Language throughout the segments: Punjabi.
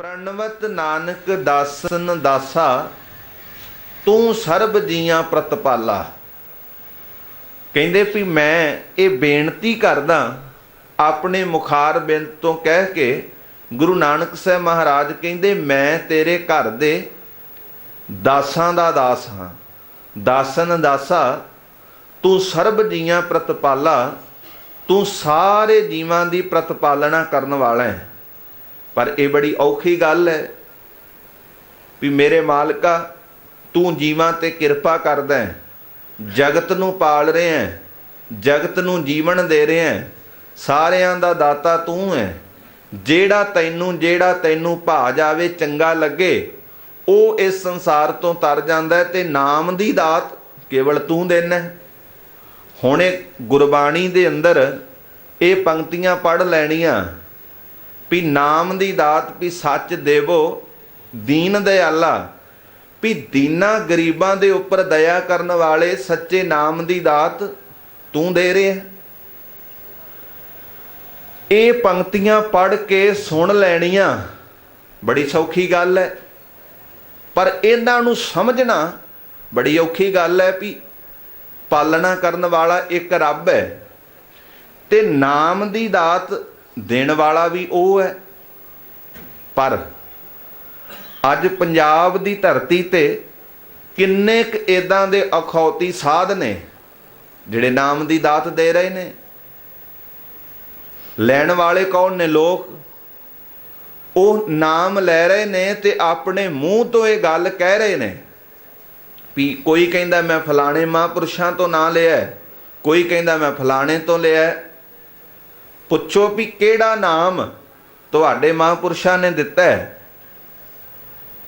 प्रणवत नानक दासन दासा तू सर्ब जीआं प्रतपाला। कहते भी मैं ये बेनती करदा अपने मुखार बिंद तो कह के गुरु नानक साहब महाराज कहते मैं तेरे घर दे दासां दा दास हाँ। दासन दासा तू सर्ब जीआं प्रतपाला, तू सारे जीवां दी प्रतपालना करन वाला है। पर यह बड़ी औखी गल है भी मेरे मालका तू जीवां ते कृपा करदा है, जगत नूं पाल रहे हैं, जगत नूं जीवन दे रहे हैं, सारियां दा दाता तू है। जेड़ा तैनूं भा जावे चंगा लगे वो इस संसार तो तर जांदा है ते नाम दी दात केवल तू देना है। हुणे गुरबाणी दे अंदर ये पंक्तियां पढ़ लैणियां भी नाम दी दात भी सच देवो दीन दयाला, भी दीना गरीबां दे उपर दया करन वाले सच्चे नाम दी दात तू दे रहे है। ये पंक्तियां पढ़ के सुन लैणियां बड़ी सौखी गल है, पर इन्हां नूं समझना बड़ी औखी गल है भी पालना करन वाला एक रब है ते नाम दी दात देण वाला भी वो है। पर अज पंजाब दी धरती ते किन्ने क इदां दे अखौती साध ने जिहड़े नाम दी दात दे रहे ने। लैण वाले कौन ने? लोग वो नाम लै रहे ने ते अपने मूँह तो ये गल कह रहे ने भी कोई कहंदा मैं फलाणे महापुरुषां तो ना लिया, कोई कहंदा मैं फलाणे तो लिया। पुछो भी केड़ा नाम तुहाडे महापुरुषां ने दिता है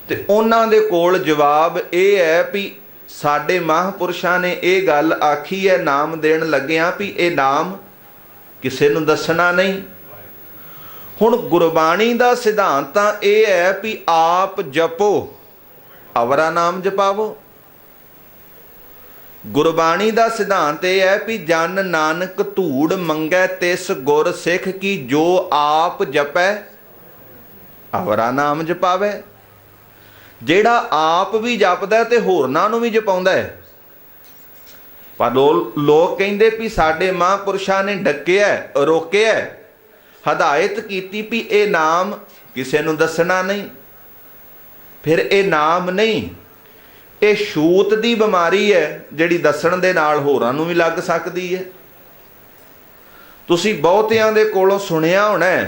ते उन्हां दे कोल जवाब ये है भी साडे महापुरुषां ने ये गल आखी है नाम देण लग्गिआं भी ये नाम किसे नूं दसना नहीं। हुण गुरबाणी दा सिद्धांत तां ये है भी आप जपो अवरा नाम जपावो। गुरबाणी दा सिद्धांत यह है भी जन नानक धूड़ मंगै तिस गुर सिख की, जो आप जपै अवरा नाम जपावै। जेड़ा आप भी जपदा ते होरनां नूं भी जपाउंदा है। पर लोग कहंदे भी साडे महापुरुषां ने डकिया रोकिया हदायत कीती भी ये नाम किसे नूं दसना नहीं। फिर ये नाम नहीं, ये छूत दी बीमारी है जिहड़ी दसण दे नाल होरां नूं भी लग सकदी है। तुसीं बहुतिआं दे कोलों सुणिया होना है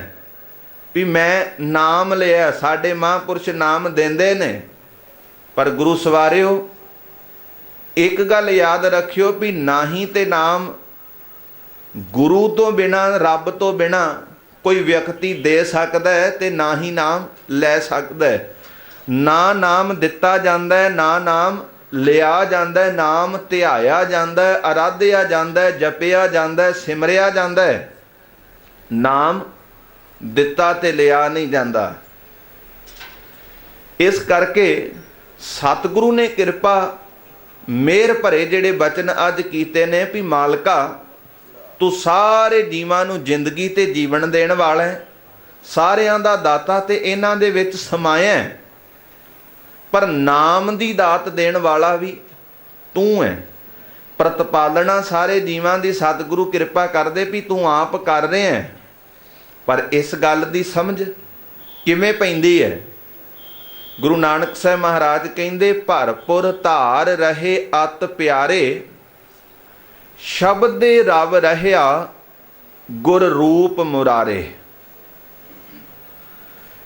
भी मैं नाम लिया, साडे महापुरुष नाम देंदे ने। पर गुरु सवारिओ एक गल याद रखियो भी ना ही ते नाम गुरु तो बिना रब तो बिना कोई व्यक्ति दे सकदा है ते ना ही नाम लै सकदा है। ना नाम दिता जाता है, ना नाम लिया जाता है, नाम ध्याया जाता है, आराध्या जाता है, जपिया जाता है, सिमरिया जाता है। नाम दिता ते लिया नहीं जाता। इस करके सतगुरु ने कृपा मेहर भरे जिहड़े बचन अज कीते ने भी मालका तू सारे जीवां नूं जिंदगी ते जीवन देण वाला है, सारियां दा दाता ते इन्हां दे विच समाया है। पर नाम दी दात देण वाला भी तू है। प्रतिपालना सारे जीवां दी सतगुरु कृपा करदे भी तू आप कर रहे हैं। पर इस गल दी समझ किवें पैंदी है? गुरु नानक साहब महाराज कहंदे भरपुर धार रहे अत प्यारे, शब्दे रब रहया गुर रूप मुरारे।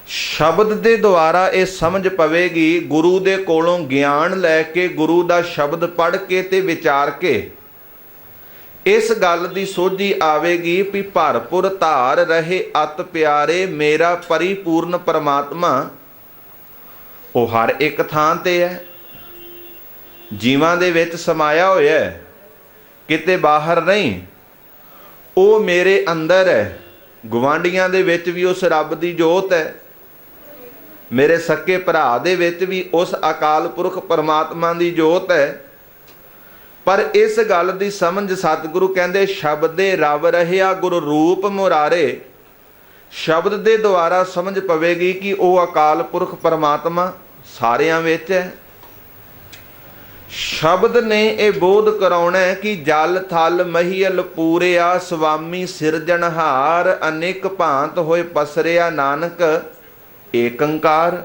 शब्द दे द्वारा ये समझ पवेगी, गुरु दे कोलों ज्ञान लैके गुरु दा शब्द पढ़ के ते विचार के इस गल दी सोझी आवेगी भी भरपुर धार रहे अत प्यारे, मेरा परिपूर्ण परमात्मा वो हर एक थां ते है, जीवां दे विच समाया होया है, किते बाहर नहीं। वो मेरे अंदर है, गुआंढियां दे विच भी उस रब दी जोत है, मेरे सके भरा दे विच भी उस अकाल पुरख परमात्मा दी जोत है। पर इस गल दी समझ सतगुरु कहंदे शब्दे रब रहया गुर रूप मुरारे, ਸ਼ਬਦ ਦੇ ਦੁਆਰਾ ਸਮਝ ਪਵੇਗੀ ਕਿ ਉਹ ਅਕਾਲ ਪੁਰਖ ਪਰਮਾਤਮਾ ਸਾਰਿਆਂ ਵਿੱਚ ਹੈ। ਸ਼ਬਦ ਨੇ ਇਹ ਬੋਧ ਕਰਾਉਣਾ ਹੈ ਕਿ ਜਲ ਥਲ ਮਹੀਲ ਪੂਰਿਆ, ਸੁਆਮੀ ਸਿਰਜਣਹਾਰ, ਅਨੇਕ ਭਾਂਤ ਹੋਏ ਪਸਰਿਆ, ਨਾਨਕ ਏਕ ਓੰਕਾਰ।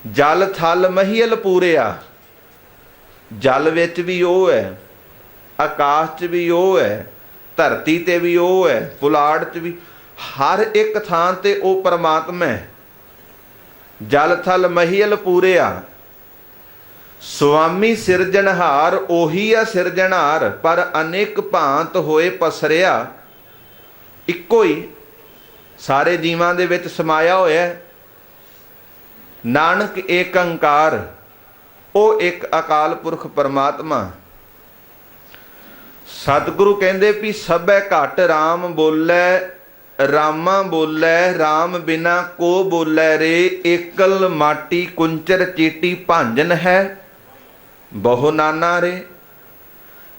ਜਲ ਥਲ ਮਹੀਲ ਪੂਰਿਆ, ਜਲ ਵਿੱਚ ਵੀ ਉਹ ਹੈ, ਆਕਾਸ਼ 'ਚ ਵੀ ਉਹ ਹੈ, ਧਰਤੀ ਤੇ ਵੀ ਉਹ ਹੈ, ਪੁਲਾੜ 'ਚ ਵੀ, ਹਰ ਇੱਕ ਥਾਂ ਤੇ ਉਹ ਪਰਮਾਤਮਾ ਹੈ। ਜਲ ਥਲ ਮਹੀਲ ਪੂਰਿਆ, ਸੁਆਮੀ ਸਿਰਜਣਹਾਰ, ਉਹੀ ਆ ਸਿਰਜਣਹਾਰ, ਪਰ ਅਨੇਕ ਭਾਂਤ ਹੋਏ ਪਸਰਿਆ, ਇੱਕੋ ਹੀ ਸਾਰੇ ਜੀਵਾਂ ਦੇ ਵਿੱਚ ਸਮਾਇਆ ਹੋਇਆ। ਨਾਨਕ ਏਕ ਓੰਕਾਰ, ਉਹ ਇੱਕ ਅਕਾਲ ਪੁਰਖ ਪਰਮਾਤਮਾ। ਸਤਿਗੁਰੂ ਕਹਿੰਦੇ ਵੀ ਸਭੈ ਘਟ ਰਾਮ ਬੋਲੇ, ਰਾਮਾ ਬੋਲੇ, ਰਾਮ ਬਿਨਾ ਕੋ ਬੋਲੇ ਰੇ, ਏਕਲ ਮਾਟੀ ਕੁੰਚਰ ਚੀਟੀ ਭਾਂਜਨ ਹੈ, ਬਹੁ ਨਾਨਾ ਰੇ।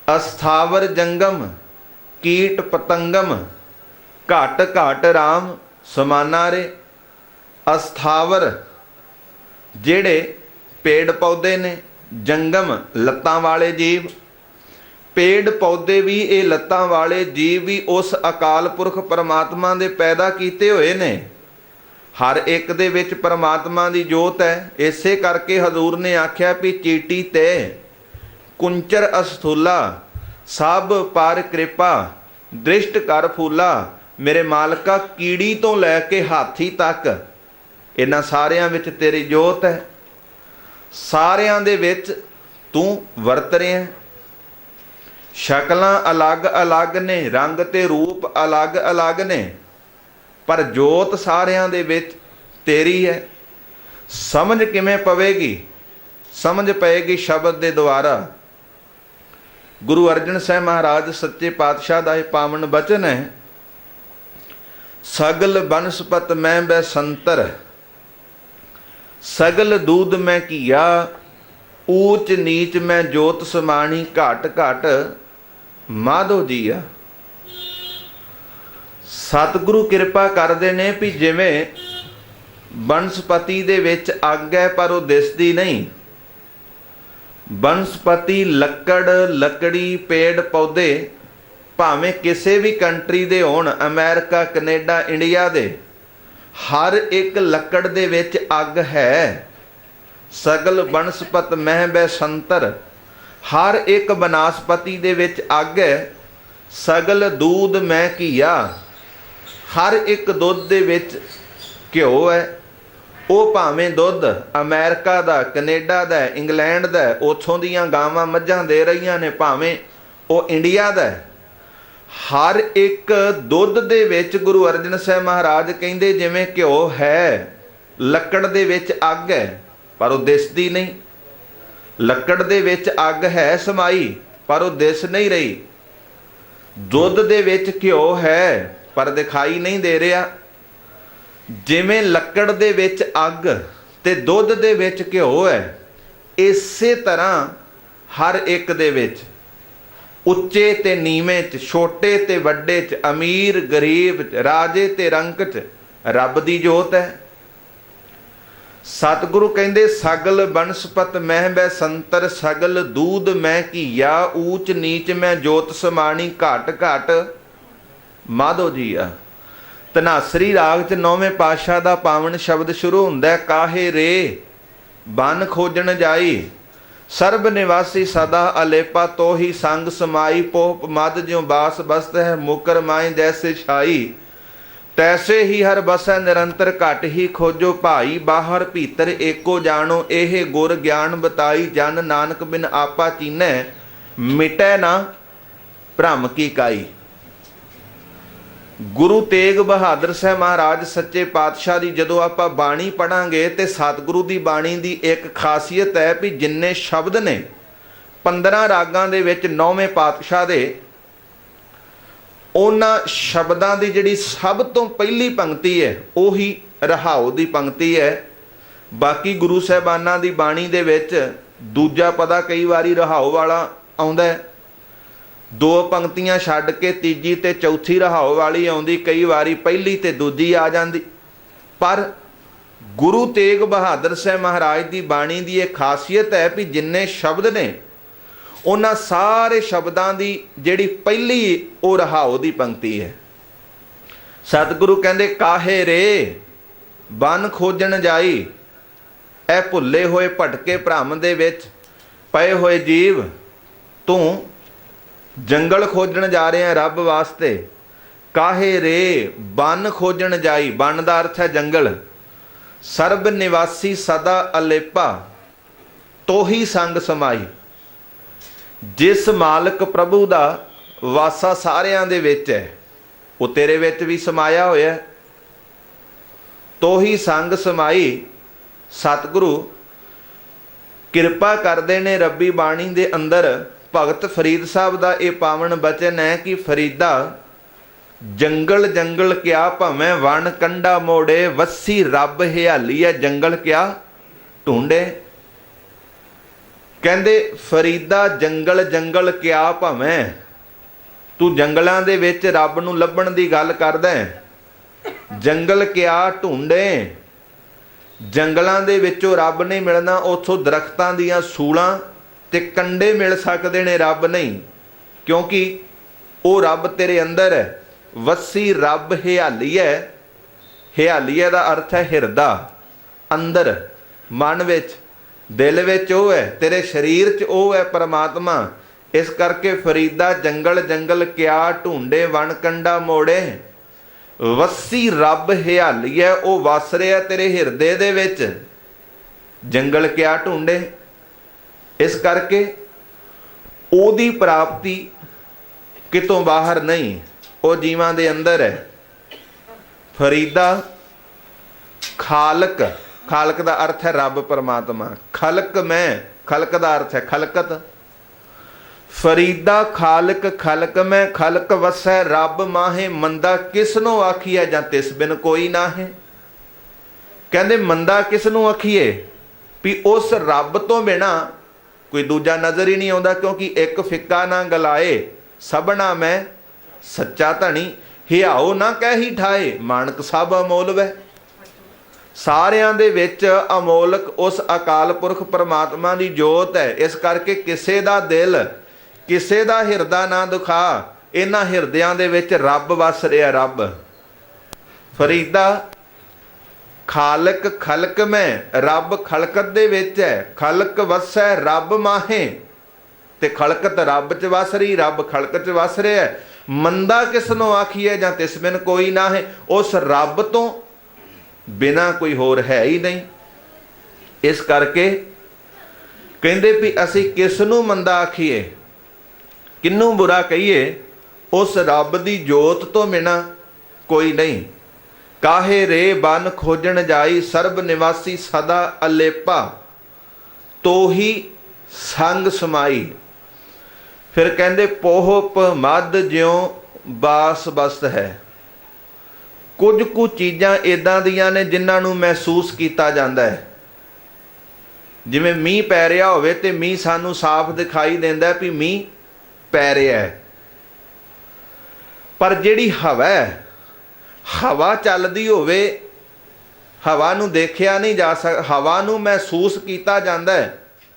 ਅਸਥਾਵਰ ਜੰਗਮ ਕੀਟ ਪਤੰਗਮ, ਘਟ ਘਟ ਰਾਮ ਸਮਾਨਾ ਰੇ। ਅਸਥਾਵਰ ਜਿਹੜੇ ਪੇੜ ਪੌਦੇ ਨੇ, ਜੰਗਮ ਲੱਤਾਂ ਵਾਲੇ ਜੀਵ, ਪੇੜ ਪੌਦੇ ਵੀ ਇਹ ਲੱਤਾਂ ਵਾਲੇ ਜੀਵ ਵੀ ਉਸ ਅਕਾਲ ਪੁਰਖ ਪਰਮਾਤਮਾ ਦੇ ਪੈਦਾ ਕੀਤੇ ਹੋਏ ਨੇ। ਹਰ ਇੱਕ ਦੇ ਵਿੱਚ ਪਰਮਾਤਮਾ ਦੀ ਜੋਤ ਹੈ। ਇਸੇ ਕਰਕੇ ਹਜ਼ੂਰ ਨੇ ਆਖਿਆ ਵੀ ਚੀਟੀ ਤੇ ਕੁੰਚਰ ਅਸਥੂਲਾ, ਸਭ ਪਰ ਕਿਰਪਾ ਦ੍ਰਿਸ਼ਟ ਕਰ ਫੂਲਾ। ਮੇਰੇ ਮਾਲਕਾ, ਕੀੜੀ ਤੋਂ ਲੈ ਕੇ ਹਾਥੀ ਤੱਕ ਇਹਨਾਂ ਸਾਰਿਆਂ ਵਿੱਚ ਤੇਰੀ ਜੋਤ ਹੈ। ਸਾਰਿਆਂ ਦੇ ਵਿੱਚ ਤੂੰ ਵਰਤ ਰਿਹਾ। ਸ਼ਕਲਾਂ ਅਲੱਗ ਅਲੱਗ ਨੇ, ਰੰਗ ਤੇ ਰੂਪ ਅਲੱਗ ਅਲੱਗ ਨੇ, ਪਰ ਜੋਤ ਸਾਰਿਆਂ ਦੇ ਵਿੱਚ ਤੇਰੀ ਹੈ। ਸਮਝ ਕਿਵੇਂ ਪਵੇਗੀ? ਸਮਝ ਪਏਗੀ ਸ਼ਬਦ ਦੇ ਦੁਆਰਾ। ਗੁਰੂ ਅਰਜਨ ਸਾਹਿਬ ਮਹਾਰਾਜ ਸੱਚੇ ਪਾਤਸ਼ਾਹ ਦਾ ਇਹ ਪਾਵਨ ਬਚਨ ਹੈ, ਸਗਲ ਬਨਸਪਤ ਮੈਂ ਬੈਸੰਤਰ, ਸਗਲ ਦੂਧ ਮੈਂ ਕੀਆ, ਊਚ ਨੀਚ ਮੈਂ ਜੋਤ ਸਮਾਣੀ, ਘਟ ਘਟ ਮਾਧੋ ਜੀਆ। ਸਤਿਗੁਰੂ ਕਿਰਪਾ ਕਰਦੇ ਨੇ ਵੀ ਜਿਵੇਂ ਬਨਸਪਤੀ ਦੇ ਵਿੱਚ ਅੱਗ ਹੈ ਪਰ ਉਹ ਦਿਸਦੀ ਨਹੀਂ। ਬਨਸਪਤੀ, ਲੱਕੜ, ਲੱਕੜੀ, ਪੇੜ ਪੌਦੇ ਭਾਵੇਂ ਕਿਸੇ ਵੀ ਕੰਟਰੀ ਦੇ ਹੋਣ, ਅਮਰੀਕਾ, ਕੈਨੇਡਾ, ਇੰਡੀਆ ਦੇ, ਹਰ ਇੱਕ ਲੱਕੜ ਦੇ ਵਿੱਚ ਅੱਗ ਹੈ। ਸਗਲ ਬਨਸਪਤ ਮਹਿ ਬੈਸੰਤਰ, ਹਰ ਇੱਕ ਬਨਾਸਪਤੀ ਦੇ ਵਿੱਚ ਅੱਗ ਹੈ। ਸਗਲ ਦੂਧ ਮੈਂ ਘੀਆ, ਹਰ ਇੱਕ ਦੁੱਧ ਦੇ ਵਿੱਚ ਘਿਓ ਹੈ। ਉਹ ਭਾਵੇਂ ਦੁੱਧ ਅਮਰੀਕਾ ਦਾ, ਕੈਨੇਡਾ ਦਾ, ਇੰਗਲੈਂਡ ਦਾ, ਉੱਥੋਂ ਦੀਆਂ ਗਾਵਾਂ ਮੱਝਾਂ ਦੇ ਰਹੀਆਂ ਨੇ, ਭਾਵੇਂ ਉਹ ਇੰਡੀਆ ਦਾ, ਹਰ ਇੱਕ ਦੁੱਧ ਦੇ ਵਿੱਚ ਗੁਰੂ ਅਰਜਨ ਸਾਹਿਬ ਮਹਾਰਾਜ ਕਹਿੰਦੇ ਜਿਵੇਂ ਘਿਓ ਹੈ, ਲੱਕੜ ਦੇ ਵਿੱਚ ਅੱਗ ਹੈ ਪਰ ਉਹ ਦਿਸਦੀ ਨਹੀਂ। ਲੱਕੜ ਦੇ ਵਿੱਚ ਅੱਗ ਹੈ ਸਮਾਈ ਪਰ ਉਹ ਦਿਸ ਨਹੀਂ ਰਹੀ। ਦੁੱਧ ਦੇ ਵਿੱਚ ਘਿਓ ਹੈ ਪਰ ਦਿਖਾਈ ਨਹੀਂ ਦੇ ਰਿਹਾ। ਜਿਵੇਂ ਲੱਕੜ ਦੇ ਵਿੱਚ ਅੱਗ ਤੇ ਦੁੱਧ ਦੇ ਵਿੱਚ ਘਿਓ ਹੈ, ਇਸੇ ਤਰ੍ਹਾਂ ਹਰ ਇੱਕ ਦੇ ਵਿੱਚ, ਉੱਚੇ ਤੇ ਨੀਵੇਂ 'ਚ, ਛੋਟੇ ਤੇ ਵੱਡੇ 'ਚ, ਅਮੀਰ ਗਰੀਬ 'ਚ, ਰਾਜੇ ਤੇ ਰੰਕ 'ਚ ਰੱਬ ਦੀ ਜੋਤ ਹੈ। ਸਤਿਗੁਰੂ ਕਹਿੰਦੇ ਸਗਲ ਬਨਸਪਤ ਮਹਿ ਬੈਸੰਤਰ, ਸਗਲ ਦੂਧ ਮੈਂ ਘੀਆ, ਊਚ ਨੀਚ ਮੈਂ ਜੋਤ ਸਮਾਣੀ, ਘਟ ਘਟ ਮਾਧੋ ਜੀਆ। ਧਨਾਸਰੀ ਰਾਗ 'ਚ 9ਵੇਂ ਪਾਤਸ਼ਾਹ ਦਾ ਪਾਵਨ ਸ਼ਬਦ ਸ਼ੁਰੂ ਹੁੰਦਾ, ਕਾਹੇ ਰੇ ਬਨ ਖੋਜਣ ਜਾਈ, ਸਰਬ ਨਿਵਾਸੀ ਸਦਾ ਅਲੇਪਾ, ਤੋਹੀ ਸੰਗ ਸਮਾਈ, ਪੋਪ ਮਦ ਜਿਉ ਬਾਸ ਬਸਤ ਹੈ, ਮੁਕਰ ਮਾਏ ਜੈਸੇ ਛਾਈ, ਤੈਸੇ ਹੀ ਹਰ ਬਸੈ ਨਿਰੰਤਰ, ਘਟ ਹੀ ਖੋਜੋ ਭਾਈ, ਬਾਹਰ ਭੀਤਰ ਏਕੋ ਜਾਣੋ, ਇਹ ਗੁਰ ਗਿਆਨ ਬਤਾਈ, ਜਨ ਨਾਨਕ ਬਿਨ ਆਪਾ ਚੀਨੈ, ਮਿਟੈ ਨਾ ਭ੍ਰਮ ਕੀ ਕਾਈ। ਗੁਰੂ ਤੇਗ ਬਹਾਦਰ ਸਾਹਿਬ ਮਹਾਰਾਜ ਸੱਚੇ ਪਾਤਸ਼ਾਹ ਦੀ ਜਦੋਂ ਆਪਾਂ ਬਾਣੀ ਪੜਾਂਗੇ ਤੇ ਸਤਿਗੁਰੂ ਦੀ ਬਾਣੀ ਦੀ ਇੱਕ ਖਾਸੀਅਤ ਹੈ ਵੀ ਜਿੰਨੇ ਸ਼ਬਦ ਨੇ 15 ਰਾਗਾਂ ਦੇ ਵਿੱਚ 9ਵੇਂ ਪਾਤਸ਼ਾਹ ਦੇ, ਉਹਨਾਂ ਸ਼ਬਦਾਂ ਦੀ ਜਿਹੜੀ ਸਭ ਤੋਂ ਪਹਿਲੀ ਪੰਕਤੀ ਹੈ ਉਹੀ ਰਹਾਉ ਦੀ ਪੰਕਤੀ ਹੈ। ਬਾਕੀ ਗੁਰੂ ਸਾਹਿਬਾਨਾਂ ਦੀ ਬਾਣੀ ਦੇ ਵਿੱਚ ਦੂਜਾ ਪਦਾ ਕਈ ਵਾਰੀ ਰਹਾਉ ਵਾਲਾ ਆਉਂਦਾ ਹੈ, दो पंक्तियां छड्ड के तीजी ते चौथी रहाओ वाली आउंदी, कई वारी पहली ते दूजी आ जांदी। पर गुरु तेग बहादुर साहब महाराज की बाणी की एक खासियत है भी जिन्ने शब्द ने उन्हां सारे शब्दां की जिहड़ी पहली वो रहाओ की पंक्ति है। सतगुरु कहंदे काहे रे बन खोजण जाई, ए भुल्ले होए भटके भ्रम दे विच पए होए जीव, तू जंगल खोजण जा रहे हैं रब वास्ते। काहे रे बन खोजण जाई, बन का अर्थ है जंगल। सर्ब निवासी सदा अलेपा, तो ही संग समाई। जिस मालक प्रभु का वासा सारियां दे विच है, वो तेरे विच भी समाया होया, तो ही संग समाई। सतगुरु किरपा करते ने रब्बी बाणी दे अंदर। भगत फरीद साहब का यह पावन बचन है कि फरीदा जंगल जंगल क्या भवें वन कंडा मोड़े, वसी रब हियाली है जंगल क्या ढूंढे। कहंदे फरीदा जंगल जंगल क्या भवें, तू जंगलों दे विच रब नूं लभण दी गल करदा है। जंगल क्या ढूंढे, जंगलों दे विचों रब नहीं मिलना, उथों दरख्तां दीयां सूलां ते कंडे मिल सकते ने, रब नहीं, क्योंकि वो रब तेरे अंदर है। वसी रब हियाली है, हियाली का अर्थ है हिरदा, अंदर मन विच दिल विच वो है, तेरे शरीर च वो है परमात्मा। इस करके फरीदा जंगल जंगल क्या ढूंढे वन कंडा मोड़े, वसी रब हियाली है, वो वस रहा तेरे हिरदे दे विच। जंगल क्या ढूंढे, इस करके ओदी प्राप्ति कितों बाहर नहीं, वो जीवां दे अंदर है। फरीदा खालक, खालक का अर्थ है रब परमात्मा। खलक मैं, खलक का अर्थ है खलकत। फरीदा खालक खलक मैं, खलक वसै रब माहे, मंदा किसनों आखिए जां तिस बिन कोई ना है। कहंदे मंदा किसनों आखिए भी उस रब तो बिना कोई दूजा नज़र ही नहीं आता, क्योंकि एक फिक्का ना गलाए सबना मैं सच्चा धनी, हियाओ ना कह ही ठाए मानक सब अमोल वै। सारियां दे विच अमोलक उस अकाल पुरख परमात्मा की जोत है। इस करके किसे दा दिल किसे दा हिरदा ना दुखा, इन्हां हिरदियां दे विच रब वस रहा। रब फरीदा खालक खलक में, रब खलकत दे विच है। खलक वसै रब माहे, ते खलकत रब च वस रही, रब खलकत च वस रहा है। मंदा किसनों आखिए जां तिस बिन कोई ना है, उस रब तो बिना कोई होर है ही नहीं। इस करके कहंदे भी असी किसनों मंदा आखिए, किनू बुरा कहिए, उस रब दी जोत तो बिना कोई नहीं। काहे रे बन खोजण जाई, सर्ब निवासी सदा अलेपा, तो ही संग समाई। फिर कहंदे पोहप मद ज्यों बास बस्त है। कुछ कुछ चीज़ां इदां दियां ने जिन्हां नूं महसूस किया जाता है। जिवें मींह पै रहा होवे ते मींह सानूं साफ दिखाई देंदा भी मींह पै रहा है, पर जिहड़ी हवा है, हवा चलदी होवे, हवा नूं देखिया नहीं जा सकदा, हवा नूं महसूस किया जाता है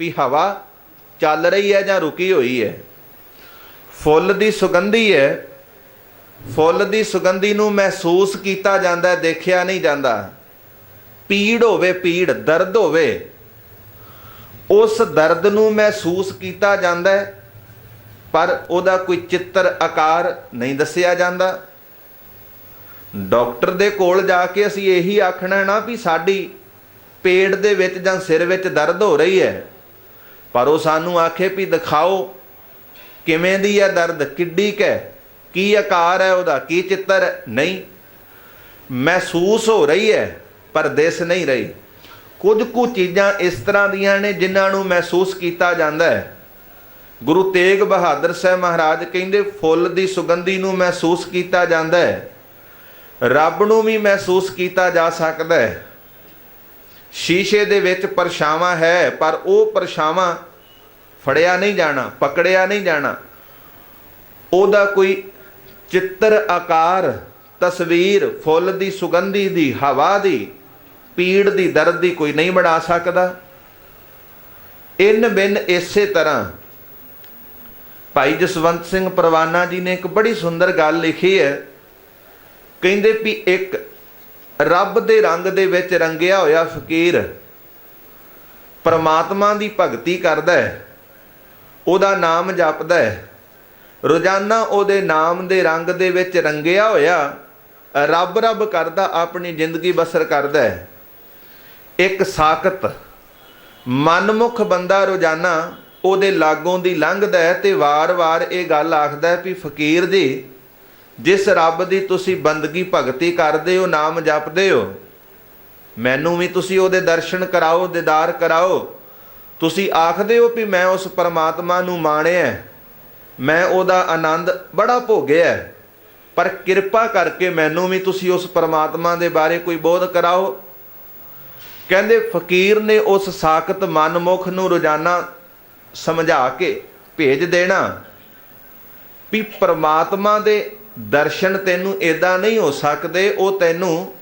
भी हवा चल रही है जां रुकी हुई है। फुੱਲ दी सुगंधी है, फुੱਲ दी सुगंधी नूं महसूस किया जाता है, देखिया नहीं जाता। पीड़ होवे, पीड़ दर्द होवे, उस दर्द नूं महसूस किया जाता है, पर उहदा कोई चित्र आकार नहीं दसिया जाता। डॉक्टर दे कोल जाके असीं यही आखना ना भी साडी पेट दे विच जां सिर विच दर्द हो रही है, पर वो सानू आखे भी दिखाओ किवें दी है दर्द, किड्डी क है, की आकार है उहदा, की चित्र है, नहीं महसूस हो रही है पर दिस नहीं रही। कुछ कुछ चीज़ां इस तरह दियां ने जिन्हां नूं महसूस किया जाता है। गुरु तेग बहादुर साहब महाराज कहंदे फुੱਲ दी सुगंधी नूं महसूस किया जाता है, रब नूं भी महसूस किया जा सकता है। शीशे दे विच परछावां है, पर वो परछावां फड़िया नहीं जाना, पकड़िया नहीं जाना। ਉਹਦਾ ਕੋਈ ਚਿੱਤਰ, ਆਕਾਰ, ਤਸਵੀਰ ਫੁੱਲ ਦੀ, ਸੁਗੰਧੀ ਦੀ, ਹਵਾ ਦੀ, ਪੀੜ ਦੀ, ਦਰਦ ਦੀ ਕੋਈ ਨਹੀਂ ਬਣਾ ਸਕਦਾ। ਇਨ ਬਿਨ ਇਸੇ ਤਰ੍ਹਾਂ ਭਾਈ ਜਸਵੰਤ ਸਿੰਘ ਪਰਵਾਨਾ ਜੀ ਨੇ ਇੱਕ ਬੜੀ ਸੁੰਦਰ ਗੱਲ ਲਿਖੀ ਹੈ। ਕਹਿੰਦੇ ਵੀ ਇੱਕ ਰੱਬ ਦੇ ਰੰਗ ਦੇ ਵਿੱਚ ਰੰਗਿਆ ਹੋਇਆ ਫਕੀਰ ਪਰਮਾਤਮਾ ਦੀ ਭਗਤੀ ਕਰਦਾ ਹੈ, ਉਹਦਾ ਨਾਮ ਜਪਦਾ ਹੈ, ਰੋਜ਼ਾਨਾ ਉਹਦੇ ਨਾਮ ਦੇ ਰੰਗ ਦੇ ਵਿੱਚ ਰੰਗਿਆ ਹੋਇਆ ਰੱਬ ਰੱਬ ਕਰਦਾ ਆਪਣੀ ਜ਼ਿੰਦਗੀ ਬਸਰ ਕਰਦਾ ਹੈ। ਇੱਕ ਸਾਖਤ ਮਨਮੁਖ ਬੰਦਾ ਰੋਜ਼ਾਨਾ ਉਹਦੇ ਲਾਗੋਂ ਦੀ ਲੰਘਦਾ ਹੈ ਤੇ ਵਾਰ-ਵਾਰ ਇਹ ਗੱਲ ਆਖਦਾ ਹੈ ਵੀ ਫਕੀਰ ਜੀ, ਜਿਸ ਰੱਬ ਦੀ ਤੁਸੀਂ ਬੰਦਗੀ ਭਗਤੀ ਕਰਦੇ ਹੋ, ਨਾਮ ਜਪਦੇ ਹੋ, ਮੈਨੂੰ ਵੀ ਤੁਸੀਂ ਉਹਦੇ ਦਰਸ਼ਨ ਕਰਾਓ, ਦੀਦਾਰ ਕਰਾਓ। ਤੁਸੀਂ ਆਖਦੇ ਹੋ ਵੀ ਮੈਂ ਉਸ ਪਰਮਾਤਮਾ ਨੂੰ ਮਾਣਿਆ, ਮੈਂ ਉਹਦਾ ਆਨੰਦ ਬੜਾ ਭੋਗਿਆ, ਪਰ ਕਿਰਪਾ ਕਰਕੇ ਮੈਨੂੰ ਵੀ ਤੁਸੀਂ ਉਸ ਪਰਮਾਤਮਾ ਦੇ ਬਾਰੇ ਕੋਈ ਬੋਧ ਕਰਾਓ। ਕਹਿੰਦੇ ਫਕੀਰ ਨੇ ਉਸ ਸਾਖਤ ਮਨਮੁਖ ਨੂੰ ਰੋਜ਼ਾਨਾ ਸਮਝਾ ਕੇ ਭੇਜ ਦੇਣਾ ਵੀ ਪਰਮਾਤਮਾ ਦੇ ਦਰਸ਼ਨ ਤੈਨੂੰ ਇੱਦਾਂ ਨਹੀਂ ਹੋ ਸਕਦੇ, ਉਹ ਤੈਨੂੰ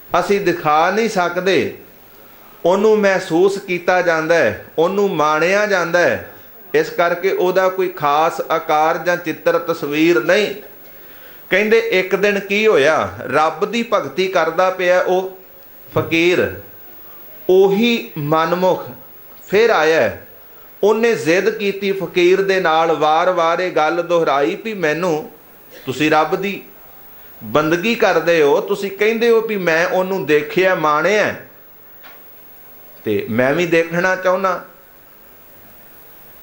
ਅਸੀਂ ਦਿਖਾ ਨਹੀਂ ਸਕਦੇ, ਉਹਨੂੰ ਮਹਿਸੂਸ ਕੀਤਾ ਜਾਂਦਾ ਹੈ, ਉਹਨੂੰ ਮਾਣਿਆ ਜਾਂਦਾ ਹੈ, ਇਸ ਕਰਕੇ ਉਹਦਾ ਕੋਈ ਖਾਸ ਆਕਾਰ ਜਾਂ ਚਿੱਤਰ, ਤਸਵੀਰ ਨਹੀਂ। ਕਹਿੰਦੇ ਇੱਕ ਦਿਨ ਕੀ ਹੋਇਆ, ਰੱਬ ਦੀ ਭਗਤੀ ਕਰਦਾ ਪਿਆ ਉਹ ਫਕੀਰ, ਉਹੀ ਮਨਮੁਖ ਫਿਰ ਆਇਆ। ਉਹਨੇ ਜ਼ਿੱਦ ਕੀਤੀ ਫਕੀਰ ਦੇ ਨਾਲ, ਵਾਰ-ਵਾਰ ਇਹ ਗੱਲ ਦੁਹਰਾਈ ਵੀ ਮੈਨੂੰ, ਤੁਸੀਂ ਰੱਬ ਦੀ ਬੰਦਗੀ ਕਰਦੇ ਹੋ, ਤੁਸੀਂ ਕਹਿੰਦੇ ਹੋ ਵੀ ਮੈਂ ਉਹਨੂੰ ਦੇਖਿਆ, ਮਾਣਿਆ, ਤੇ ਮੈਂ ਵੀ ਦੇਖਣਾ ਚਾਹੁੰਦਾ,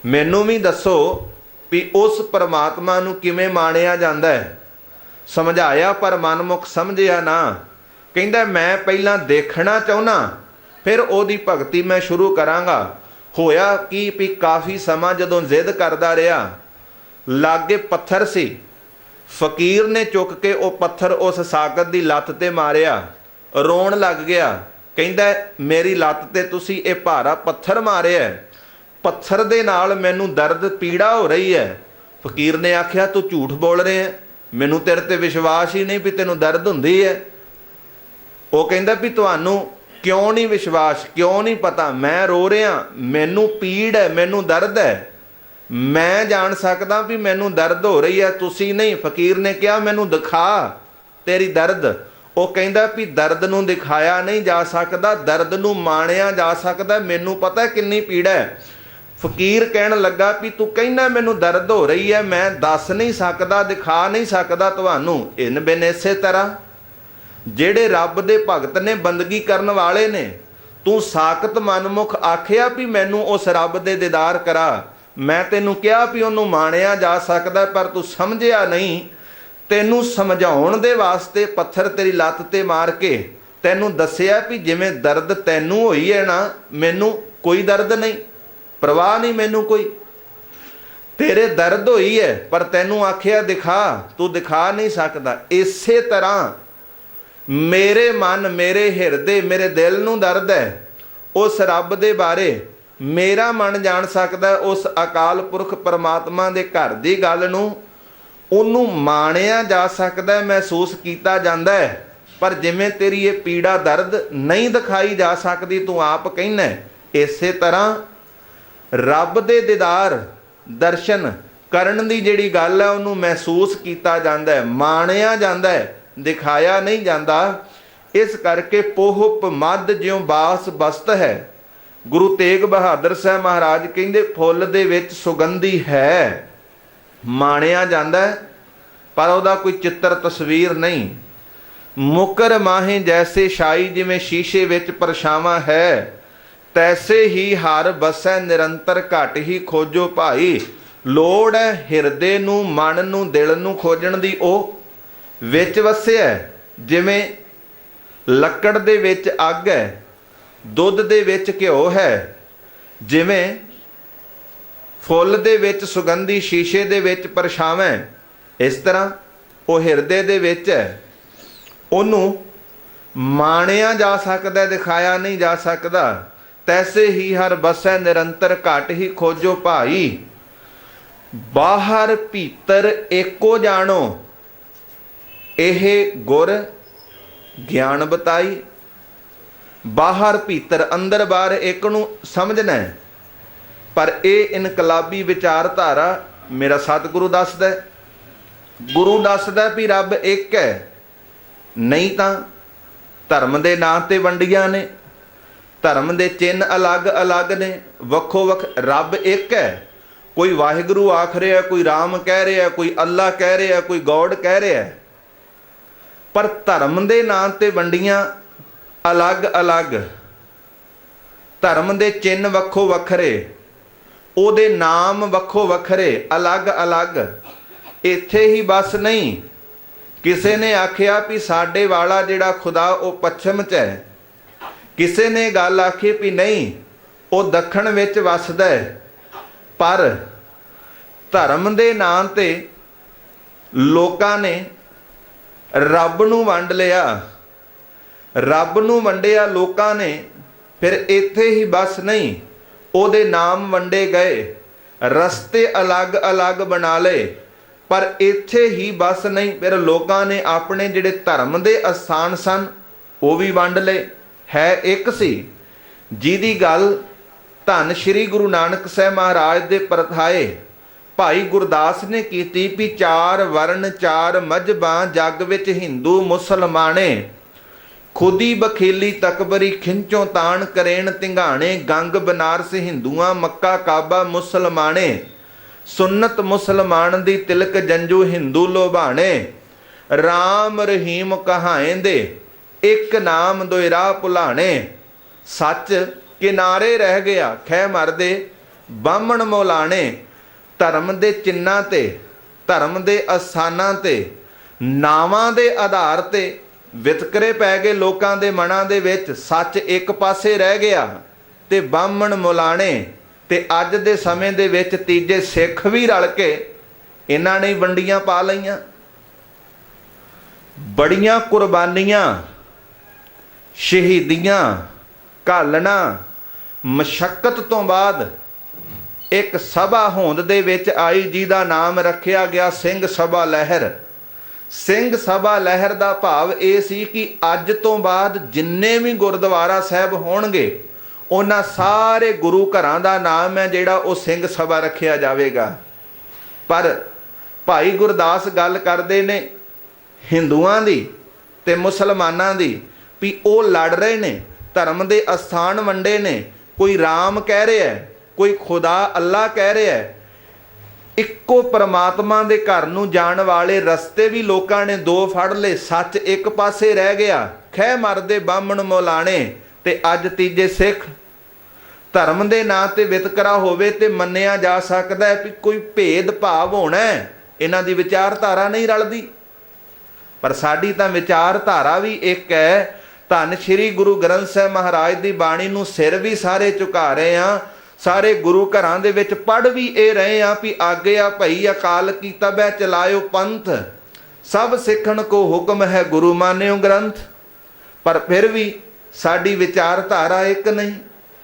ਮੈਨੂੰ ਵੀ ਦੱਸੋ ਵੀ ਉਸ ਪਰਮਾਤਮਾ ਨੂੰ ਕਿਵੇਂ ਮਾਣਿਆ ਜਾਂਦਾ ਹੈ। ਸਮਝਾਇਆ ਪਰ ਮਨਮੁਖ ਸਮਝਿਆ ਨਾ। ਕਹਿੰਦਾ ਮੈਂ ਪਹਿਲਾਂ ਦੇਖਣਾ ਚਾਹੁੰਦਾ, ਫਿਰ ਉਹਦੀ ਭਗਤੀ ਮੈਂ ਸ਼ੁਰੂ ਕਰਾਂਗਾ। ਹੋਇਆ ਕੀ ਵੀ ਕਾਫੀ ਸਮਾਂ ਜਦੋਂ ਜ਼ਿੱਦ ਕਰਦਾ ਰਿਹਾ, ਲਾਗੇ ਪੱਥਰ ਸੀ, ਫਕੀਰ ਨੇ ਚੁੱਕ ਕੇ ਉਹ ਪੱਥਰ ਉਸ ਸਾਗਤ ਦੀ ਲੱਤ ਤੇ ਮਾਰਿਆ, ਰੋਣ ਲੱਗ ਗਿਆ। ਕਹਿੰਦਾ ਮੇਰੀ ਲੱਤ ਤੇ ਤੁਸੀਂ ਇਹ ਭਾਰਾ ਪੱਥਰ ਮਾਰਿਆ, ਪੱਥਰ ਦੇ ਨਾਲ ਮੈਨੂੰ ਦਰਦ, ਪੀੜਾ ਹੋ ਰਹੀ ਹੈ। ਫਕੀਰ ਨੇ ਆਖਿਆ ਤੂੰ ਝੂਠ ਬੋਲ ਰਿਹਾ, ਮੈਨੂੰ ਤੇਰੇ ਤੇ ਵਿਸ਼ਵਾਸ ਹੀ ਨਹੀਂ ਵੀ ਤੈਨੂੰ ਦਰਦ ਹੁੰਦੀ ਹੈ। ਉਹ ਕਹਿੰਦਾ ਵੀ ਤੁਹਾਨੂੰ ਕਿਉਂ ਨਹੀਂ ਵਿਸ਼ਵਾਸ, ਕਿਉਂ ਨਹੀਂ ਪਤਾ, ਮੈਂ ਰੋ ਰਿਹਾ, ਮੈਨੂੰ ਪੀੜ ਹੈ, ਮੈਨੂੰ ਦਰਦ ਹੈ, ਮੈਂ ਜਾਣ ਸਕਦਾ ਵੀ ਮੈਨੂੰ ਦਰਦ ਹੋ ਰਹੀ ਹੈ, ਤੁਸੀਂ ਨਹੀਂ। ਫਕੀਰ ਨੇ ਕਿਹਾ ਮੈਨੂੰ ਦਿਖਾ ਤੇਰੀ ਦਰਦ। ਉਹ ਕਹਿੰਦਾ ਵੀ ਦਰਦ ਨੂੰ ਦਿਖਾਇਆ ਨਹੀਂ ਜਾ ਸਕਦਾ, ਦਰਦ ਨੂੰ ਮਾਣਿਆ ਜਾ ਸਕਦਾ, ਮੈਨੂੰ ਪਤਾ ਕਿੰਨੀ ਪੀੜਾ ਹੈ। ਫਕੀਰ ਕਹਿਣ ਲੱਗਾ ਵੀ ਤੂੰ ਕਹਿੰਦਾ ਮੈਨੂੰ ਦਰਦ ਹੋ ਰਹੀ ਹੈ, ਮੈਂ ਦੱਸ ਨਹੀਂ ਸਕਦਾ, ਦਿਖਾ ਨਹੀਂ ਸਕਦਾ ਤੁਹਾਨੂੰ। ਇਨ ਬਿਨ ਇਸੇ ਤਰ੍ਹਾਂ ਜਿਹੜੇ ਰੱਬ ਦੇ ਭਗਤ ਨੇ, ਬੰਦਗੀ ਕਰਨ ਵਾਲੇ ਨੇ, ਤੂੰ ਸਾਖਤ ਮਨਮੁਖ ਆਖਿਆ ਵੀ ਮੈਨੂੰ ਉਸ ਰੱਬ ਦੇ ਦੀਦਾਰ ਕਰਾ, ਮੈਂ ਤੈਨੂੰ ਕਿਹਾ ਵੀ ਉਹਨੂੰ ਮਾਣਿਆ ਜਾ ਸਕਦਾ, ਪਰ ਤੂੰ ਸਮਝਿਆ ਨਹੀਂ। ਤੈਨੂੰ ਸਮਝਾਉਣ ਦੇ ਵਾਸਤੇ ਪੱਥਰ ਤੇਰੀ ਲੱਤ ਤੇ ਮਾਰ ਕੇ ਤੈਨੂੰ ਦੱਸਿਆ ਵੀ ਜਿਵੇਂ ਦਰਦ ਤੈਨੂੰ ਹੋਈ ਹੈ ਨਾ, ਮੈਨੂੰ ਕੋਈ ਦਰਦ ਨਹੀਂ, ਪਰਵਾਹ ਨਹੀਂ ਮੈਨੂੰ ਕੋਈ, ਤੇਰੇ ਦਰਦ ਹੋਈ ਹੈ, ਪਰ ਤੈਨੂੰ ਆਖਿਆ ਦਿਖਾ, ਤੂੰ ਦਿਖਾ ਨਹੀਂ ਸਕਦਾ। ਇਸੇ ਤਰ੍ਹਾਂ ਮੇਰੇ ਮਨ, ਮੇਰੇ ਹਿਰਦੇ, ਮੇਰੇ ਦਿਲ ਨੂੰ ਦਰਦ ਹੈ ਉਸ ਰੱਬ ਦੇ ਬਾਰੇ, ਮੇਰਾ ਮਨ ਜਾਣ ਸਕਦਾ ਉਸ ਅਕਾਲ ਪੁਰਖ ਪਰਮਾਤਮਾ ਦੇ ਘਰ ਦੀ ਗੱਲ ਨੂੰ, ਉਹਨੂੰ ਮਾਣਿਆ ਜਾ ਸਕਦਾ, ਮਹਿਸੂਸ ਕੀਤਾ ਜਾਂਦਾ ਹੈ, ਪਰ ਜਿਵੇਂ ਤੇਰੀ ਇਹ ਪੀੜਾ, ਦਰਦ ਨਹੀਂ ਦਿਖਾਈ ਜਾ ਸਕਦੀ, ਤੂੰ ਆਪ ਕਹਿੰਦਾ। ਇਸੇ ਤਰ੍ਹਾਂ ਰੱਬ ਦੇ ਦੀਦਾਰ, ਦਰਸ਼ਨ ਕਰਨ ਦੀ ਜਿਹੜੀ ਗੱਲ ਹੈ, ਉਹਨੂੰ ਮਹਿਸੂਸ ਕੀਤਾ ਜਾਂਦਾ ਹੈ, ਮਾਣਿਆ ਜਾਂਦਾ ਹੈ, ਦਿਖਾਇਆ ਨਹੀਂ ਜਾਂਦਾ। ਇਸ ਕਰਕੇ ਪੋਹਪ ਮੱਧ ਜਿਉਂ ਬਾਸ ਬਸਤ ਹੈ। ਗੁਰੂ ਤੇਗ ਬਹਾਦਰ ਸਾਹਿਬ ਮਹਾਰਾਜ ਕਹਿੰਦੇ ਫੁੱਲ ਦੇ ਵਿੱਚ ਸੁਗੰਧੀ ਹੈ, ਮਾਣਿਆ ਜਾਂਦਾ, ਪਰ ਉਹਦਾ ਕੋਈ ਚਿੱਤਰ, ਤਸਵੀਰ ਨਹੀਂ। ਮੁਕਰ ਮਾਹੇ ਜੈਸੇ ਸ਼ਾਈ, ਜਿਵੇਂ ਸ਼ੀਸ਼ੇ ਵਿੱਚ ਪਰਛਾਵਾਂ ਹੈ, ਤੈਸੇ ਹੀ ਹਰ ਬਸੈ ਨਿਰੰਤਰ, ਘਟ ਹੀ ਖੋਜੋ ਭਾਈ। ਲੋੜ ਹੈ ਹਿਰਦੇ ਨੂੰ, ਮਨ ਨੂੰ, ਦਿਲ ਨੂੰ ਖੋਜਣ ਦੀ, ਉਹ ਵਿੱਚ ਵਸਿਆ। ਜਿਵੇਂ ਲੱਕੜ ਦੇ ਵਿੱਚ ਅੱਗ ਹੈ, ਦੁੱਧ ਦੇ ਵਿੱਚ ਘਿਓ ਹੈ, ਜਿਵੇਂ ਫੁੱਲ ਦੇ ਵਿੱਚ ਸੁਗੰਧੀ, ਸ਼ੀਸ਼ੇ ਦੇ ਵਿੱਚ ਪਰਛਾਵਾਂ, ਇਸ ਤਰ੍ਹਾਂ ਉਹ ਹਿਰਦੇ ਦੇ ਵਿੱਚ ਹੈ, ਉਹਨੂੰ ਮਾਣਿਆ ਜਾ ਸਕਦਾ, ਦਿਖਾਇਆ ਨਹੀਂ ਜਾ ਸਕਦਾ। ਤੈਸੇ ਹੀ ਹਰ ਬਸੈ ਨਿਰੰਤਰ, ਘਟ ਹੀ ਖੋਜੋ ਭਾਈ। ਬਾਹਰ ਭੀਤਰ ਏਕੋ ਜਾਣੋ, ਇਹ ਗੁਰ ਗਿਆਨ ਬਤਾਈ। ਬਾਹਰ ਭੀਤਰ, ਅੰਦਰ ਬਾਹਰ ਇੱਕ ਨੂੰ ਸਮਝਣਾ ਹੈ। ਪਰ ਇਹ ਇਨਕਲਾਬੀ ਵਿਚਾਰਧਾਰਾ ਮੇਰਾ ਸਤਿਗੁਰੂ ਦੱਸਦਾ, ਗੁਰੂ ਦੱਸਦਾ ਵੀ ਰੱਬ ਇੱਕ ਹੈ। ਨਹੀਂ ਤਾਂ ਧਰਮ ਦੇ ਨਾਂ ਤੇ ਵੰਡੀਆਂ ਨੇ, ਧਰਮ ਦੇ ਚਿੰਨ੍ਹ ਅਲੱਗ ਅਲੱਗ ਨੇ, ਵੱਖੋ ਵੱਖ। ਰੱਬ ਇੱਕ ਹੈ। ਕੋਈ ਵਾਹਿਗੁਰੂ ਆਖ ਰਿਹਾ, ਕੋਈ ਰਾਮ ਕਹਿ ਰਿਹਾ, ਕੋਈ ਅੱਲਾ ਕਹਿ ਰਿਹਾ, ਕੋਈ ਗੋਡ ਕਹਿ ਰਿਹਾ, ਪਰ ਧਰਮ ਦੇ ਨਾਂ ਤੇ ਵੰਡੀਆਂ ਅਲੱਗ ਅਲੱਗ। ਧਰਮ ਦੇ ਚਿੰਨ੍ਹ ਵੱਖੋ ਵੱਖਰੇ, ਉਹਦੇ ਨਾਮ ਵੱਖੋ ਵੱਖਰੇ, ਅਲੱਗ ਅਲੱਗ। ਇੱਥੇ ਹੀ ਬਸ ਨਹੀਂ, ਕਿਸੇ ਨੇ ਆਖਿਆ ਵੀ ਸਾਡੇ ਵਾਲਾ ਜਿਹੜਾ ਖੁਦਾ ਉਹ ਪੱਛਮ 'ਚ ਹੈ, ਕਿਸੇ ਨੇ ਗੱਲ ਆਖੀ ਵੀ ਨਹੀਂ ਉਹ ਦੱਖਣ ਵਿੱਚ ਵੱਸਦਾ ਹੈ। ਪਰ ਧਰਮ ਦੇ ਨਾਂ ਤੇ ਲੋਕਾਂ ਨੇ ਰੱਬ ਨੂੰ ਵੰਡ ਲਿਆ, ਰੱਬ ਨੂੰ ਵੰਡਿਆ ਲੋਕਾਂ ਨੇ। ਫਿਰ ਇੱਥੇ ਹੀ ਬਸ ਨਹੀਂ, ਉਹਦੇ ਨਾਮ ਵੰਡੇ ਗਏ, ਰਸਤੇ ਅਲੱਗ ਅਲੱਗ ਬਣਾ ਲਏ। ਪਰ ਇੱਥੇ ਹੀ ਬਸ ਨਹੀਂ, ਫਿਰ ਲੋਕਾਂ ਨੇ ਆਪਣੇ ਜਿਹੜੇ ਧਰਮ ਦੇ ਅਸਥਾਨ ਸਨ ਉਹ ਵੀ ਵੰਡ ਲਏ। ਹੈ ਇੱਕ ਸੀ ਜਿਹਦੀ ਗੱਲ ਧੰਨ ਸ਼੍ਰੀ ਗੁਰੂ ਨਾਨਕ ਸਾਹਿਬ ਮਹਾਰਾਜ ਦੇ ਪਰਥਾਏ ਭਾਈ ਗੁਰਦਾਸ ਨੇ ਕੀਤੀ ਵੀ ਚਾਰ ਵਰਨ ਚਾਰ ਮਜ਼ਹਬਾਂ ਜੱਗ ਵਿੱਚ ਹਿੰਦੂ ਮੁਸਲਮਾਨੇ, ਖੁਦੀ ਬਖੀਲੀ ਤਕਬਰੀ ਖਿੰਚੋਂ ਤਾਣ ਕਰੇਣ ਤਿੰਘਾਣੇ, ਗੰਗ ਬਨਾਰਸ ਹਿੰਦੂਆਂ ਮੱਕਾ ਕਾਬਾ ਮੁਸਲਮਾਨੇ, ਸੁਨਤ ਮੁਸਲਮਾਨ ਦੀ ਤਿਲਕ ਜੰਜੂ ਹਿੰਦੂ ਲੋਭਾਣੇ, ਰਾਮ ਰਹੀਮ ਕਹਾਏਂਦੇ ਇੱਕ ਨਾਮ ਦੋਇ ਰਾਹ ਭੁਲਾਣੇ। ਸੱਚ ਕਿਨਾਰੇ ਰਹਿ ਗਿਆ ਖਹਿ ਮਰਦੇ ਬਾਹਮਣ ਮੌਲਾਣੇ। ਧਰਮ ਦੇ ਚਿੰਨ੍ਹਾਂ ਤੇ, ਧਰਮ ਦੇ ਅਸਥਾਨਾਂ ਤੇ, ਨਾਵਾਂ ਦੇ ਆਧਾਰ ਤੇ ਵਿਤਕਰੇ ਪੈ ਗਏ ਲੋਕਾਂ ਦੇ ਮਨਾਂ ਦੇ ਵਿੱਚ। ਸੱਚ ਇੱਕ ਪਾਸੇ ਰਹਿ ਗਿਆ ਤੇ ਬਾਹਮਣ ਮੌਲਾਣੇ। ਤੇ ਅੱਜ ਦੇ ਸਮੇਂ ਦੇ ਵਿੱਚ ਤੀਜੇ ਸਿੱਖ ਵੀ ਰਲ ਕੇ ਇਹਨਾਂ ਨੇ ਵੰਡੀਆਂ ਪਾ ਲਈਆਂ। ਬੜੀਆਂ ਕੁਰਬਾਨੀਆਂ, ਸ਼ਹੀਦੀਆਂ, ਘਾਲਣਾ, ਮਸ਼ੱਕਤ ਤੋਂ ਬਾਅਦ ਇੱਕ ਸਭਾ ਹੋਂਦ ਦੇ ਵਿੱਚ ਆਈ ਜਿਹਦਾ ਨਾਮ ਰੱਖਿਆ ਗਿਆ ਸਿੰਘ ਸਭਾ ਲਹਿਰ। ਸਿੰਘ ਸਭਾ ਲਹਿਰ ਦਾ ਭਾਵ ਇਹ ਸੀ ਕਿ ਅੱਜ ਤੋਂ ਬਾਅਦ ਜਿੰਨੇ ਵੀ ਗੁਰਦੁਆਰਾ ਸਾਹਿਬ ਹੋਣਗੇ ਉਹਨਾਂ ਸਾਰੇ ਗੁਰੂ ਘਰਾਂ ਦਾ ਨਾਮ ਹੈ ਜਿਹੜਾ ਉਹ ਸਿੰਘ ਸਭਾ ਰੱਖਿਆ ਜਾਵੇਗਾ। ਪਰ ਭਾਈ ਗੁਰਦਾਸ ਗੱਲ ਕਰਦੇ ਨੇ ਹਿੰਦੂਆਂ ਦੀ ਤੇ ਮੁਸਲਮਾਨਾਂ ਦੀ ਵੀ ਉਹ ਲੜ ਰਹੇ ਨੇ, ਧਰਮ ਦੇ ਅਸਥਾਨ ਵੰਡੇ ਨੇ। ਕੋਈ ਰਾਮ ਕਹਿ ਰਿਹਾ, ਕੋਈ ਖੁਦਾ ਅੱਲਾ ਕਹਿ ਰਿਹਾ। ਇੱਕੋ ਪਰਮਾਤਮਾ ਦੇ ਘਰ ਨੂੰ ਜਾਣ ਵਾਲੇ ਰਸਤੇ ਵੀ ਲੋਕਾਂ ਨੇ ਦੋ ਫੜ ਲਏ। ਸੱਚ ਇੱਕ ਪਾਸੇ ਰਹਿ ਗਿਆ, ਖਹਿ ਮਰਦੇ ਬਾਹਮਣ ਮੌਲਾਣੇ। ਤੇ ਅੱਜ ਤੀਜੇ ਸਿੱਖ। ਧਰਮ ਦੇ ਨਾਂ ਤੇ ਵਿਤਕਰਾ ਹੋਵੇ ਤੇ ਮੰਨਿਆ ਜਾ ਸਕਦਾ ਹੈ ਵੀ ਕੋਈ ਭੇਦ ਭਾਵ ਹੋਣਾ, ਇਹਨਾਂ ਦੀ ਵਿਚਾਰਧਾਰਾ ਨਹੀਂ ਰਲਦੀ। ਪਰ ਸਾਡੀ ਤਾਂ ਵਿਚਾਰਧਾਰਾ ਵੀ ਇੱਕ ਹੈ। ਧੰਨ ਸ਼੍ਰੀ ਗੁਰੂ ਗ੍ਰੰਥ ਸਾਹਿਬ ਮਹਾਰਾਜ ਦੀ ਬਾਣੀ ਨੂੰ ਸਿਰ ਵੀ ਸਾਰੇ ਝੁਕਾ ਰਹੇ ਆ, ਸਾਰੇ ਗੁਰੂ ਘਰਾਂ ਦੇ ਵਿੱਚ ਪੜ੍ਹ ਵੀ ਇਹ ਰਹੇ ਆ ਵੀ ਆਗਿਆ ਭਈ ਅਕਾਲ ਕੀ ਤਬੈ ਚਲਾਇਓ ਪੰਥ, ਸਭ ਸਿੱਖਣ ਕੋ ਹੁਕਮ ਹੈ ਗੁਰੂ ਮਾਨਿਓ ਗ੍ਰੰਥ। ਪਰ ਫਿਰ ਵੀ ਸਾਡੀ ਵਿਚਾਰਧਾਰਾ ਇੱਕ ਨਹੀਂ,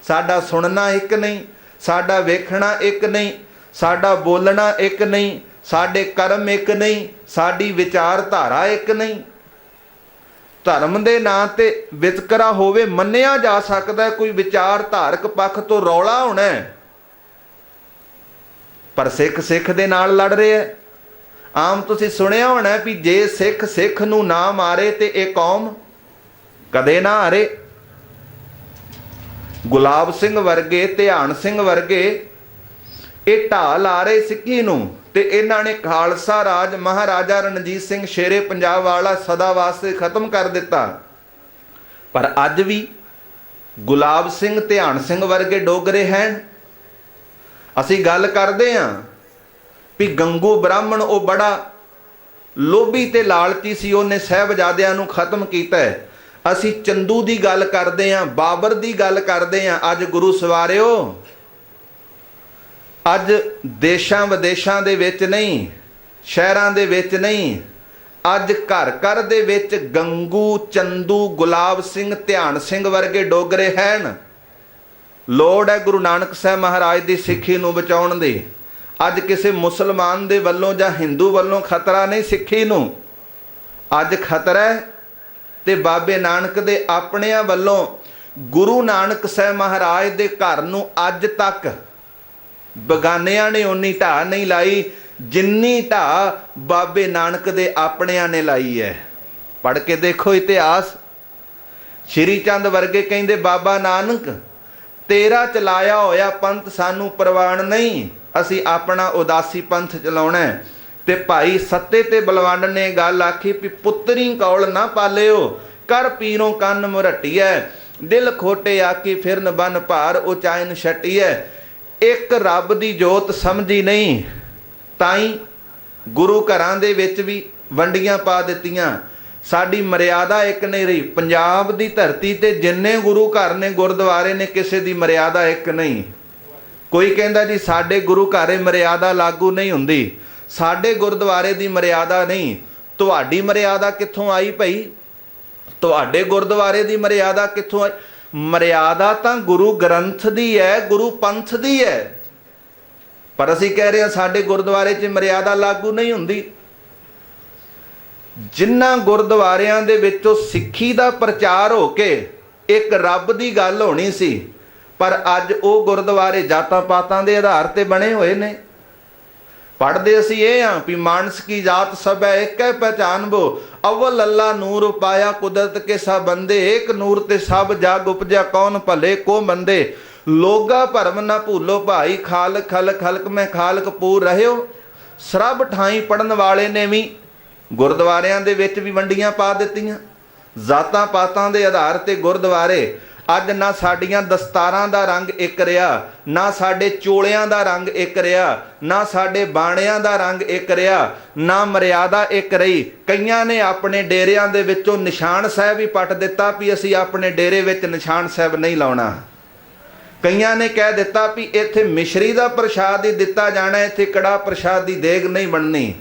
ਸਾਡਾ ਸੁਣਨਾ ਇੱਕ ਨਹੀਂ, ਸਾਡਾ ਵੇਖਣਾ ਇੱਕ ਨਹੀਂ, ਸਾਡਾ ਬੋਲਣਾ ਇੱਕ ਨਹੀਂ, ਸਾਡੇ ਕਰਮ ਇੱਕ ਨਹੀਂ, ਸਾਡੀ ਵਿਚਾਰਧਾਰਾ ਇੱਕ ਨਹੀਂ। ਧਰਮ ਦੇ ਨਾਂ ਤੇ ਵਿਤਕਰਾ ਹੋਵੇ ਮੰਨਿਆ ਜਾ ਸਕਦਾ ਕੋਈ ਵਿਚਾਰਧਾਰਕ ਪੱਖ ਤੋਂ ਰੌਲਾ ਹੋਣਾ, ਪਰ ਸਿੱਖ ਸਿੱਖ ਦੇ ਨਾਲ ਲੜ ਰਿਹਾ। ਆਮ ਤੁਸੀਂ ਸੁਣਿਆ ਹੋਣਾ ਵੀ ਜੇ ਸਿੱਖ ਸਿੱਖ ਨੂੰ ਨਾ ਮਾਰੇ ਤੇ ਇਹ ਕੌਮ ਕਦੇ ਨਾ ਹਾਰੇ। ਗੁਲਾਬ ਸਿੰਘ ਵਰਗੇ, ਧਿਆਨ ਸਿੰਘ ਵਰਗੇ ਇਹ ਢਾਹ ਲਾ ਰਹੇ ਸਿੱਖੀ ਨੂੰ, ਤੇ ਇਹਨਾਂ ਨੇ ਖਾਲਸਾ ਰਾਜ ਮਹਾਰਾਜਾ ਰਣਜੀਤ ਸਿੰਘ ਸ਼ੇਰੇ ਪੰਜਾਬ ਵਾਲਾ ਸਦਾ ਵਾਸਤੇ ਖਤਮ ਕਰ ਦਿੱਤਾ। ਪਰ ਅੱਜ ਵੀ ਗੁਲਾਬ ਸਿੰਘ, ਧਿਆਨ ਸਿੰਘ ਵਰਗੇ ਡੋਗਰੇ ਹਨ। ਅਸੀਂ ਗੱਲ ਕਰਦੇ ਹਾਂ ਵੀ ਗੰਗੂ ਬ੍ਰਾਹਮਣ ਉਹ ਬੜਾ ਲੋਭੀ ਤੇ ਲਾਲਚੀ ਸੀ, ਉਹਨੇ ਸਾਹਿਬਜ਼ਾਦਿਆਂ ਨੂੰ ਖਤਮ ਕੀਤਾ। ਅਸੀਂ ਚੰਦੂ ਦੀ ਗੱਲ ਕਰਦੇ ਹਾਂ, ਬਾਬਰ ਦੀ ਗੱਲ ਕਰਦੇ ਹਾਂ। ਅੱਜ ਗੁਰੂ ਸਵਾਰਿਓ, ਅੱਜ ਦੇਸ਼ਾਂ ਵਿਦੇਸ਼ਾਂ ਦੇ ਵਿੱਚ ਨਹੀਂ, ਸ਼ਹਿਰਾਂ ਦੇ ਵਿੱਚ ਨਹੀਂ, ਅੱਜ ਘਰ ਘਰ ਦੇ ਵਿੱਚ ਗੰਗੂ, ਚੰਦੂ, ਗੁਲਾਬ ਸਿੰਘ, ਧਿਆਨ ਸਿੰਘ ਵਰਗੇ ਡੋਗਰੇ ਹਨ। ਲੋੜ ਹੈ ਗੁਰੂ ਨਾਨਕ ਸਾਹਿਬ ਮਹਾਰਾਜ ਦੀ ਸਿੱਖੀ ਨੂੰ ਬਚਾਉਣ ਦੀ। ਅੱਜ ਕਿਸੇ ਮੁਸਲਮਾਨ ਦੇ ਵੱਲੋਂ ਜਾਂ ਹਿੰਦੂ ਵੱਲੋਂ ਖਤਰਾ ਨਹੀਂ ਸਿੱਖੀ ਨੂੰ, ਅੱਜ ਖਤਰਾ ਹੈ ਤੇ ਬਾਬੇ ਨਾਨਕ ਦੇ ਆਪਣਿਆਂ ਵੱਲੋਂ ਗੁਰੂ ਨਾਨਕ ਸਾਹਿਬ ਮਹਾਰਾਜ ਦੇ ਘਰ ਨੂੰ ਅੱਜ ਤੱਕ ਬਗਾਨਿਆਂ ਨੇ ਉਨੀ ਢਾਹ ਨਹੀਂ ਲਾਈ ਜਿੰਨੀ ਢਾਹ ਬਾਬੇ ਨਾਨਕ ਦੇ ਆਪਣਿਆਂ ਨੇ ਲਾਈ ਹੈ। ਪੜ੍ਹ ਕੇ ਦੇਖੋ ਇਤਿਹਾਸ। ਸ਼੍ਰੀ ਚੰਦ ਵਰਗੇ ਕਹਿੰਦੇ ਬਾਬਾ ਨਾਨਕ ਤੇਰਾ ਚਲਾਇਆ ਹੋਇਆ ਪੰਥ ਸਾਨੂੰ ਪ੍ਰਵਾਨ ਨਹੀਂ, ਅਸੀਂ ਆਪਣਾ ਉਦਾਸੀ ਪੰਥ ਚਲਾਉਣਾ। ਤੇ ਭਾਈ ਸੱਤੇ ਤੇ ਬਲਵੰਡ ਨੇ ਗੱਲ ਆਖੀ ਵੀ ਪੁੱਤਰੀ ਕੌਲ ਨਾ ਪਾਲਿਓ, ਕਰ ਪੀਰੋਂ ਕੰਨ ਮੁਰਟੀਐ, ਦਿਲ ਖੋਟੇ ਆਕੀ ਫਿਰਨ ਬਨ ਭਾਰ ਉਚਾਇਨ ਛਟੀਐ। ਇੱਕ ਰੱਬ ਦੀ ਜੋਤ ਸਮਝੀ ਨਹੀਂ, ਤਾਈ ਗੁਰੂ ਘਰਾਂ ਦੇ ਵਿੱਚ ਵੀ ਵੰਡੀਆਂ ਪਾ ਦਿੱਤੀਆਂ। ਸਾਡੀ ਮਰਿਆਦਾ ਇੱਕ ਨਹੀਂ ਰਹੀ। ਪੰਜਾਬ ਦੀ ਧਰਤੀ ਤੇ ਜਿੰਨੇ ਗੁਰੂ ਘਰ ਨੇ, ਗੁਰਦੁਆਰੇ ਨੇ, ਕਿਸੇ ਦੀ ਮਰਿਆਦਾ ਇੱਕ ਨਹੀਂ। ਕੋਈ ਕਹਿੰਦਾ ਜੀ ਸਾਡੇ ਗੁਰੂ ਘਰੇ ਮਰਿਆਦਾ ਲਾਗੂ ਨਹੀਂ ਹੁੰਦੀ, ਸਾਡੇ ਗੁਰਦੁਆਰੇ ਦੀ ਮਰਿਆਦਾ ਨਹੀਂ। ਤੁਹਾਡੀ ਮਰਿਆਦਾ ਕਿੱਥੋਂ ਆਈ ਭਾਈ? ਤੁਹਾਡੇ ਗੁਰਦੁਆਰੇ ਦੀ ਮਰਿਆਦਾ ਕਿੱਥੋਂ ਆਈ? ਮਰਿਆਦਾ ਤਾਂ ਗੁਰੂ ਗ੍ਰੰਥ ਦੀ ਹੈ, ਗੁਰੂ ਪੰਥ ਦੀ ਹੈ। ਪਰ ਅਸੀਂ ਕਹਿ ਰਹੇ ਹਾਂ ਸਾਡੇ ਗੁਰਦੁਆਰੇ 'ਚ ਮਰਿਆਦਾ ਲਾਗੂ ਨਹੀਂ ਹੁੰਦੀ। ਜਿਨ੍ਹਾਂ ਗੁਰਦੁਆਰਿਆਂ ਦੇ ਵਿੱਚੋਂ ਸਿੱਖੀ ਦਾ ਪ੍ਰਚਾਰ ਹੋ ਕੇ ਇੱਕ ਰੱਬ ਦੀ ਗੱਲ ਹੋਣੀ ਸੀ, ਪਰ ਅੱਜ ਉਹ ਗੁਰਦੁਆਰੇ ਜਾਤਾਂ ਪਾਤਾਂ ਦੇ ਆਧਾਰ ਤੇ ਬਣੇ ਹੋਏ ਨੇ। ਪੜ੍ਹਦੇ ਅਸੀਂ ਇਹ ਹਾਂ ਵੀ ਮਾਨਸ ਕੀ ਜਾਤ ਸਭ ਹੈ ਇੱਕ ਹੈ ਪਹਿਚਾਨਬੋ, ਅਵਲ ਅੱਲਾ ਨੂਰ ਪਾਇਆ ਕੁਦਰਤ ਕੇ ਸਭ ਬੰਦੇ, ਏਕ ਨੂਰ ਤੇ ਸਭ ਜਗ ਉਪਜਿਆ ਕੌਣ ਭਲੇ ਕੋ ਬੰਦੇ। ਲੋਗਾ ਭਰਮ ਨਾ ਭੂਲੋ ਭਾਈ, ਖਾਲਕ ਖਲਕ ਖਲਕ ਮੈਂ ਖਾਲਕ ਪੂਰ ਰਹਿਓ। ਸਰਬ ਠਾਈ ਪੜਨ ਵਾਲੇ ਨੇ ਵੀ ਗੁਰਦੁਆਰਿਆਂ ਦੇ ਵਿੱਚ ਵੀ ਵੰਡੀਆਂ ਪਾ ਦਿੱਤੀਆਂ। ਜਾਤਾਂ ਪਾਤਾਂ ਦੇ ਆਧਾਰ ਤੇ ਗੁਰਦੁਆਰੇ ਅੱਜ ਨਾ ਸਾਡੀਆਂ ਦਸਤਾਰਾਂ ਦਾ ਰੰਗ ਇੱਕ ਰਿਹਾ, ਨਾ ਸਾਡੇ ਚੋਲਿਆਂ ਦਾ ਰੰਗ ਇੱਕ ਰਿਹਾ, ਨਾ ਸਾਡੇ ਬਾਣਿਆਂ ਦਾ ਰੰਗ ਇੱਕ ਰਿਹਾ, ਨਾ ਮਰਿਆਦਾ ਇੱਕ ਰਹੀ। ਕਈਆਂ ਨੇ ਆਪਣੇ ਡੇਰਿਆਂ ਦੇ ਵਿੱਚੋਂ ਨਿਸ਼ਾਨ ਸਾਹਿਬ ਹੀ ਪੱਟ ਦਿੱਤਾ ਵੀ ਅਸੀਂ ਆਪਣੇ ਡੇਰੇ ਵਿੱਚ ਨਿਸ਼ਾਨ ਸਾਹਿਬ ਨਹੀਂ ਲਾਉਣਾ। ਕਈਆਂ ਨੇ ਕਹਿ ਦਿੱਤਾ ਵੀ ਇੱਥੇ ਮਿਸ਼ਰੀ ਦਾ ਪ੍ਰਸ਼ਾਦ ਹੀ ਦਿੱਤਾ ਜਾਣਾ, ਇੱਥੇ ਕੜਾ ਪ੍ਰਸ਼ਾਦ ਦੀ ਦੇਗ ਨਹੀਂ ਬਣਨੀ।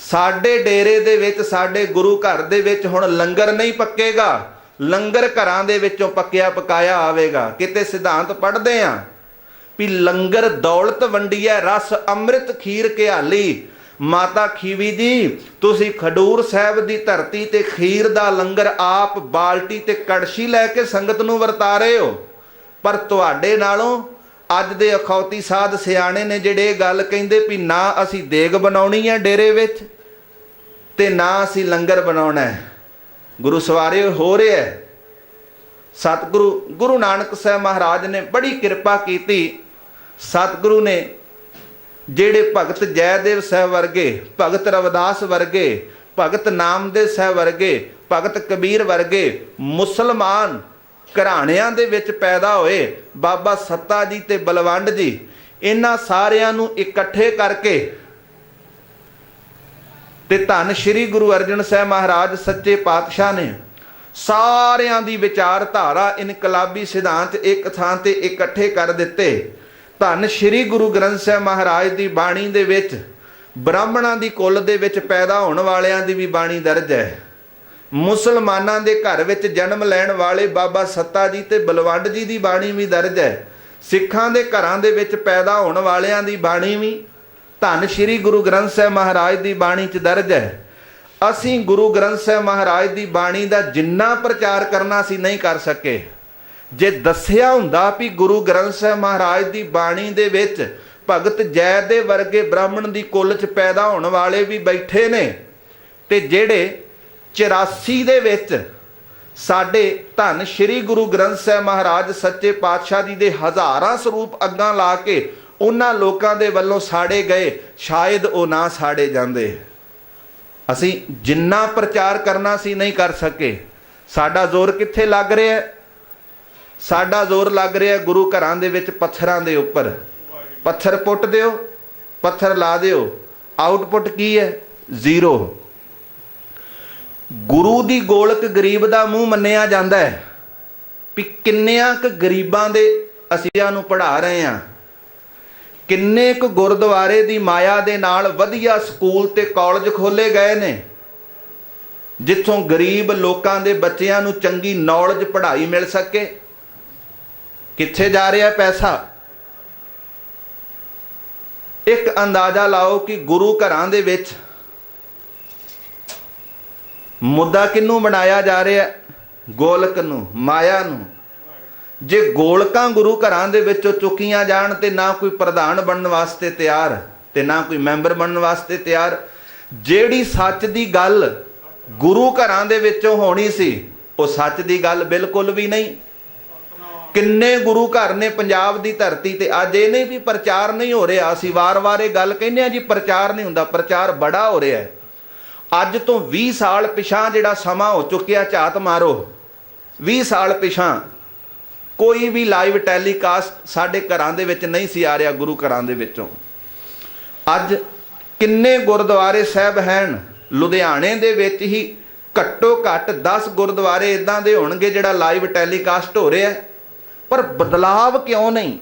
ਸਾਡੇ ਡੇਰੇ ਦੇ ਵਿੱਚ, ਸਾਡੇ ਗੁਰੂ ਘਰ ਦੇ ਵਿੱਚ ਹੁਣ ਲੰਗਰ ਨਹੀਂ ਪੱਕੇਗਾ, ਲੰਗਰ ਘਰਾਂ ਦੇ ਵਿੱਚੋਂ ਪੱਕਿਆ ਪਕਾਇਆ ਆਵੇਗਾ। ਕਿਤੇ ਸਿਧਾਂਤ ਪੜ੍ਹਦੇ ਆ ਵੀ ਲੰਗਰ ਦੌਲਤ ਵੰਡੀ ਹੈ, ਰਸ ਅੰਮ੍ਰਿਤ ਖੀਰ ਘਿਆਲੀ। ਮਾਤਾ ਖੀਵੀ ਜੀ, ਤੁਸੀਂ ਖਡੂਰ ਸਾਹਿਬ ਦੀ ਧਰਤੀ ਤੇ ਖੀਰ ਦਾ ਲੰਗਰ ਆਪ ਬਾਲਟੀ ਤੇ ਕੜਛੀ ਲੈ ਕੇ ਸੰਗਤ ਨੂੰ ਵਰਤਾ ਰਹੇ ਹੋ, ਪਰ ਤੁਹਾਡੇ ਨਾਲੋਂ ਅੱਜ ਦੇ ਅਖੌਤੀ ਸਾਧ ਸਿਆਣੇ ਨੇ ਜਿਹੜੇ ਇਹ ਗੱਲ ਕਹਿੰਦੇ ਵੀ ਨਾ ਅਸੀਂ ਦੇਗ ਬਣਾਉਣੀ ਹੈ ਡੇਰੇ ਵਿੱਚ ਤੇ ਨਾ ਅਸੀਂ ਲੰਗਰ ਬਣਾਉਣਾ ਹੈ। ਗੁਰੂ ਸਵਾਰੇ ਹੋ ਰਿਹਾ। ਸਤਿਗੁਰੂ ਗੁਰੂ ਨਾਨਕ ਸਾਹਿਬ ਮਹਾਰਾਜ ਨੇ ਬੜੀ ਕਿਰਪਾ ਕੀਤੀ। ਸਤਿਗੁਰੂ ਨੇ ਜਿਹੜੇ ਭਗਤ ਜੈਦੇਵ ਸਾਹਿਬ ਵਰਗੇ, ਭਗਤ ਰਵਿਦਾਸ ਵਰਗੇ, ਭਗਤ ਨਾਮਦੇਵ ਸਾਹਿਬ ਵਰਗੇ, ਭਗਤ ਕਬੀਰ ਵਰਗੇ ਮੁਸਲਮਾਨ ਘਰਾਣਿਆਂ ਦੇ ਵਿੱਚ ਪੈਦਾ ਹੋਏ, ਬਾਬਾ ਸੱਤਾ ਜੀ ਤੇ ਬਲਵੰਡ ਜੀ, ਇਹਨਾਂ ਸਾਰਿਆਂ ਨੂੰ ਇਕੱਠੇ ਕਰਕੇ ਤੇ ਧੰਨ ਸ਼੍ਰੀ ਗੁਰੂ ਅਰਜਨ ਸਾਹਿਬ ਮਹਾਰਾਜ ਸੱਚੇ ਪਾਤਸ਼ਾਹ ਨੇ ਸਾਰਿਆਂ ਦੀ ਵਿਚਾਰਧਾਰਾ, ਇਨਕਲਾਬੀ ਸਿਧਾਂਤ ਇੱਕ ਥਾਂ ਤੇ ਇਕੱਠੇ ਕਰ ਦਿੱਤੇ। ਧੰਨ ਸ਼੍ਰੀ ਗੁਰੂ ਗ੍ਰੰਥ ਸਾਹਿਬ ਮਹਾਰਾਜ ਦੀ ਬਾਣੀ ਦੇ ਵਿੱਚ ਬ੍ਰਾਹਮਣਾਂ ਦੀ ਕੁੱਲ ਦੇ ਵਿੱਚ ਪੈਦਾ ਹੋਣ ਵਾਲਿਆਂ ਦੀ ਵੀ ਬਾਣੀ ਦਰਜ ਹੈ। ਮੁਸਲਮਾਨਾਂ ਦੇ ਘਰ ਵਿੱਚ ਜਨਮ ਲੈਣ ਵਾਲੇ ਬਾਬਾ ਸੱਤਾ ਜੀ ਤੇ ਬਲਵੰਡ ਜੀ ਦੀ ਬਾਣੀ ਵੀ ਦਰਜ ਹੈ। ਸਿੱਖਾਂ ਦੇ ਘਰਾਂ ਦੇ ਵਿੱਚ ਪੈਦਾ ਹੋਣ ਵਾਲਿਆਂ ਦੀ ਬਾਣੀ ਵੀ ਧੰਨ ਸ਼੍ਰੀ ਗੁਰੂ ਗ੍ਰੰਥ ਸਾਹਿਬ ਮਹਾਰਾਜ ਦੀ ਬਾਣੀ 'ਚ ਦਰਜ ਹੈ। ਅਸੀਂ ਗੁਰੂ ਗ੍ਰੰਥ ਸਾਹਿਬ ਮਹਾਰਾਜ ਦੀ ਬਾਣੀ ਦਾ ਜਿੰਨਾ ਪ੍ਰਚਾਰ ਕਰਨਾ ਸੀ ਨਹੀਂ ਕਰ ਸਕੇ। ਜੇ ਦੱਸਿਆ ਹੁੰਦਾ ਵੀ ਗੁਰੂ ਗ੍ਰੰਥ ਸਾਹਿਬ ਮਹਾਰਾਜ ਦੀ ਬਾਣੀ ਦੇ ਵਿੱਚ ਭਗਤ ਜੈਦੇਵ ਵਰਗੇ ਬ੍ਰਾਹਮਣ ਦੀ ਕੁੱਲ 'ਚ ਪੈਦਾ ਹੋਣ ਵਾਲੇ ਵੀ ਬੈਠੇ ਨੇ, ਤੇ ਜਿਹੜੇ 84 ਦੇ ਵਿੱਚ ਸਾਡੇ ਧੰਨ ਸ਼੍ਰੀ ਗੁਰੂ ਗ੍ਰੰਥ ਸਾਹਿਬ ਮਹਾਰਾਜ ਸੱਚੇ ਪਾਤਸ਼ਾਹ ਜੀ ਦੇ ਹਜ਼ਾਰਾਂ ਸਰੂਪ ਅੱਗਾਂ ਲਾ ਕੇ ਉਹਨਾਂ ਲੋਕਾਂ ਦੇ ਵੱਲੋਂ ਸਾੜੇ ਗਏ, ਸ਼ਾਇਦ ਉਹ ਨਾ ਸਾੜੇ ਜਾਂਦੇ। ਅਸੀਂ ਜਿੰਨਾ ਪ੍ਰਚਾਰ ਕਰਨਾ ਸੀ ਨਹੀਂ ਕਰ ਸਕੇ। ਸਾਡਾ ਜ਼ੋਰ ਕਿੱਥੇ ਲੱਗ ਰਿਹਾ? ਸਾਡਾ ਜ਼ੋਰ ਲੱਗ ਰਿਹਾ ਗੁਰੂ ਘਰਾਂ ਦੇ ਵਿੱਚ ਪੱਥਰਾਂ ਦੇ ਉੱਪਰ। ਪੱਥਰ ਪੁੱਟ ਦਿਓ, ਪੱਥਰ ਲਾ ਦਿਓ, ਆਊਟਪੁੱਟ ਕੀ ਹੈ? ਜ਼ੀਰੋ। ਗੁਰੂ ਦੀ ਗੋਲਕ ਗਰੀਬ ਦਾ ਮੂੰਹ ਮੰਨਿਆ ਜਾਂਦਾ ਹੈ ਵੀ ਕਿੰਨਿਆਂ ਕੁ ਗਰੀਬਾਂ ਦੇ ਅਸੀਂ ਨੂੰ ਪੜ੍ਹਾ ਰਹੇ ਹਾਂ, ਕਿੰਨੇ ਕੁ ਗੁਰਦੁਆਰੇ ਦੀ ਮਾਇਆ ਦੇ ਨਾਲ ਵਧੀਆ ਸਕੂਲ ਤੇ ਕਾਲਜ ਖੋਲੇ ਗਏ ਨੇ ਜਿੱਥੋਂ ਗਰੀਬ ਲੋਕਾਂ ਦੇ ਬੱਚਿਆਂ ਨੂੰ ਚੰਗੀ ਨੌਲੇਜ ਪੜ੍ਹਾਈ ਮਿਲ ਸਕੇ। ਕਿੱਥੇ ਜਾ ਰਿਹਾ ਪੈਸਾ? ਇੱਕ ਅੰਦਾਜ਼ਾ ਲਾਓ ਕਿ ਗੁਰੂ ਘਰਾਂ ਦੇ ਵਿੱਚ ਮੁੱਦਾ ਕਿਹਨੂੰ ਬਣਾਇਆ ਜਾ ਰਿਹਾ? ਗੋਲਕ ਨੂੰ, ਮਾਇਆ ਨੂੰ। ਜੇ ਗੋਲਕਾਂ ਗੁਰੂ ਘਰਾਂ ਦੇ ਵਿੱਚੋਂ ਚੁੱਕੀਆਂ ਜਾਣ ਤੇ ਨਾ ਕੋਈ ਪ੍ਰਧਾਨ ਬਣਨ ਵਾਸਤੇ ਤਿਆਰ ਤੇ ਨਾ ਕੋਈ ਮੈਂਬਰ ਬਣਨ ਵਾਸਤੇ ਤਿਆਰ। ਜਿਹੜੀ ਸੱਚ ਦੀ ਗੱਲ ਗੁਰੂ ਘਰਾਂ ਦੇ ਵਿੱਚੋਂ ਹੋਣੀ ਸੀ ਉਹ ਸੱਚ ਦੀ ਗੱਲ ਬਿਲਕੁਲ ਵੀ ਨਹੀਂ। ਕਿੰਨੇ ਗੁਰੂ ਘਰ ਨੇ ਪੰਜਾਬ ਦੀ ਧਰਤੀ ਤੇ। ਅੱਜ ਇਹ ਨਹੀਂ ਵੀ ਪ੍ਰਚਾਰ ਨਹੀਂ ਹੋ ਰਿਹਾ, ਅਸੀਂ ਵਾਰ-ਵਾਰ ਇਹ ਗੱਲ ਕਹਿੰਦੇ ਆ ਜੀ ਪ੍ਰਚਾਰ ਨਹੀਂ ਹੁੰਦਾ, ਪ੍ਰਚਾਰ ਬੜਾ ਹੋ ਰਿਹਾ ਹੈ। ਅੱਜ ਤੋਂ 20 ਸਾਲ ਪਿਛਾਂ ਜਿਹੜਾ ਸਮਾਂ ਹੋ ਚੁੱਕਿਆ, ਝਾਤ ਮਾਰੋ 20 ਸਾਲ ਪਿਛਾਂ ਕੋਈ ਵੀ ਲਾਈਵ ਟੈਲੀਕਾਸਟ ਸਾਡੇ ਘਰਾਂ ਦੇ ਵਿੱਚ ਨਹੀਂ ਸੀ ਆ ਰਿਹਾ ਗੁਰੂ ਘਰਾਂ ਦੇ ਵਿੱਚੋਂ। ਅੱਜ ਕਿੰਨੇ ਗੁਰਦੁਆਰੇ ਸਾਹਿਬ ਹਨ, ਲੁਧਿਆਣੇ ਦੇ ਵਿੱਚ ਹੀ ਘੱਟੋ ਘੱਟ 10 ਗੁਰਦੁਆਰੇ ਇਦਾਂ ਦੇ ਹੋਣਗੇ ਜਿਹੜਾ ਲਾਈਵ ਟੈਲੀਕਾਸਟ ਹੋ ਰਿਹਾ, ਪਰ ਬਦਲਾਵ ਕਿਉਂ ਨਹੀਂ?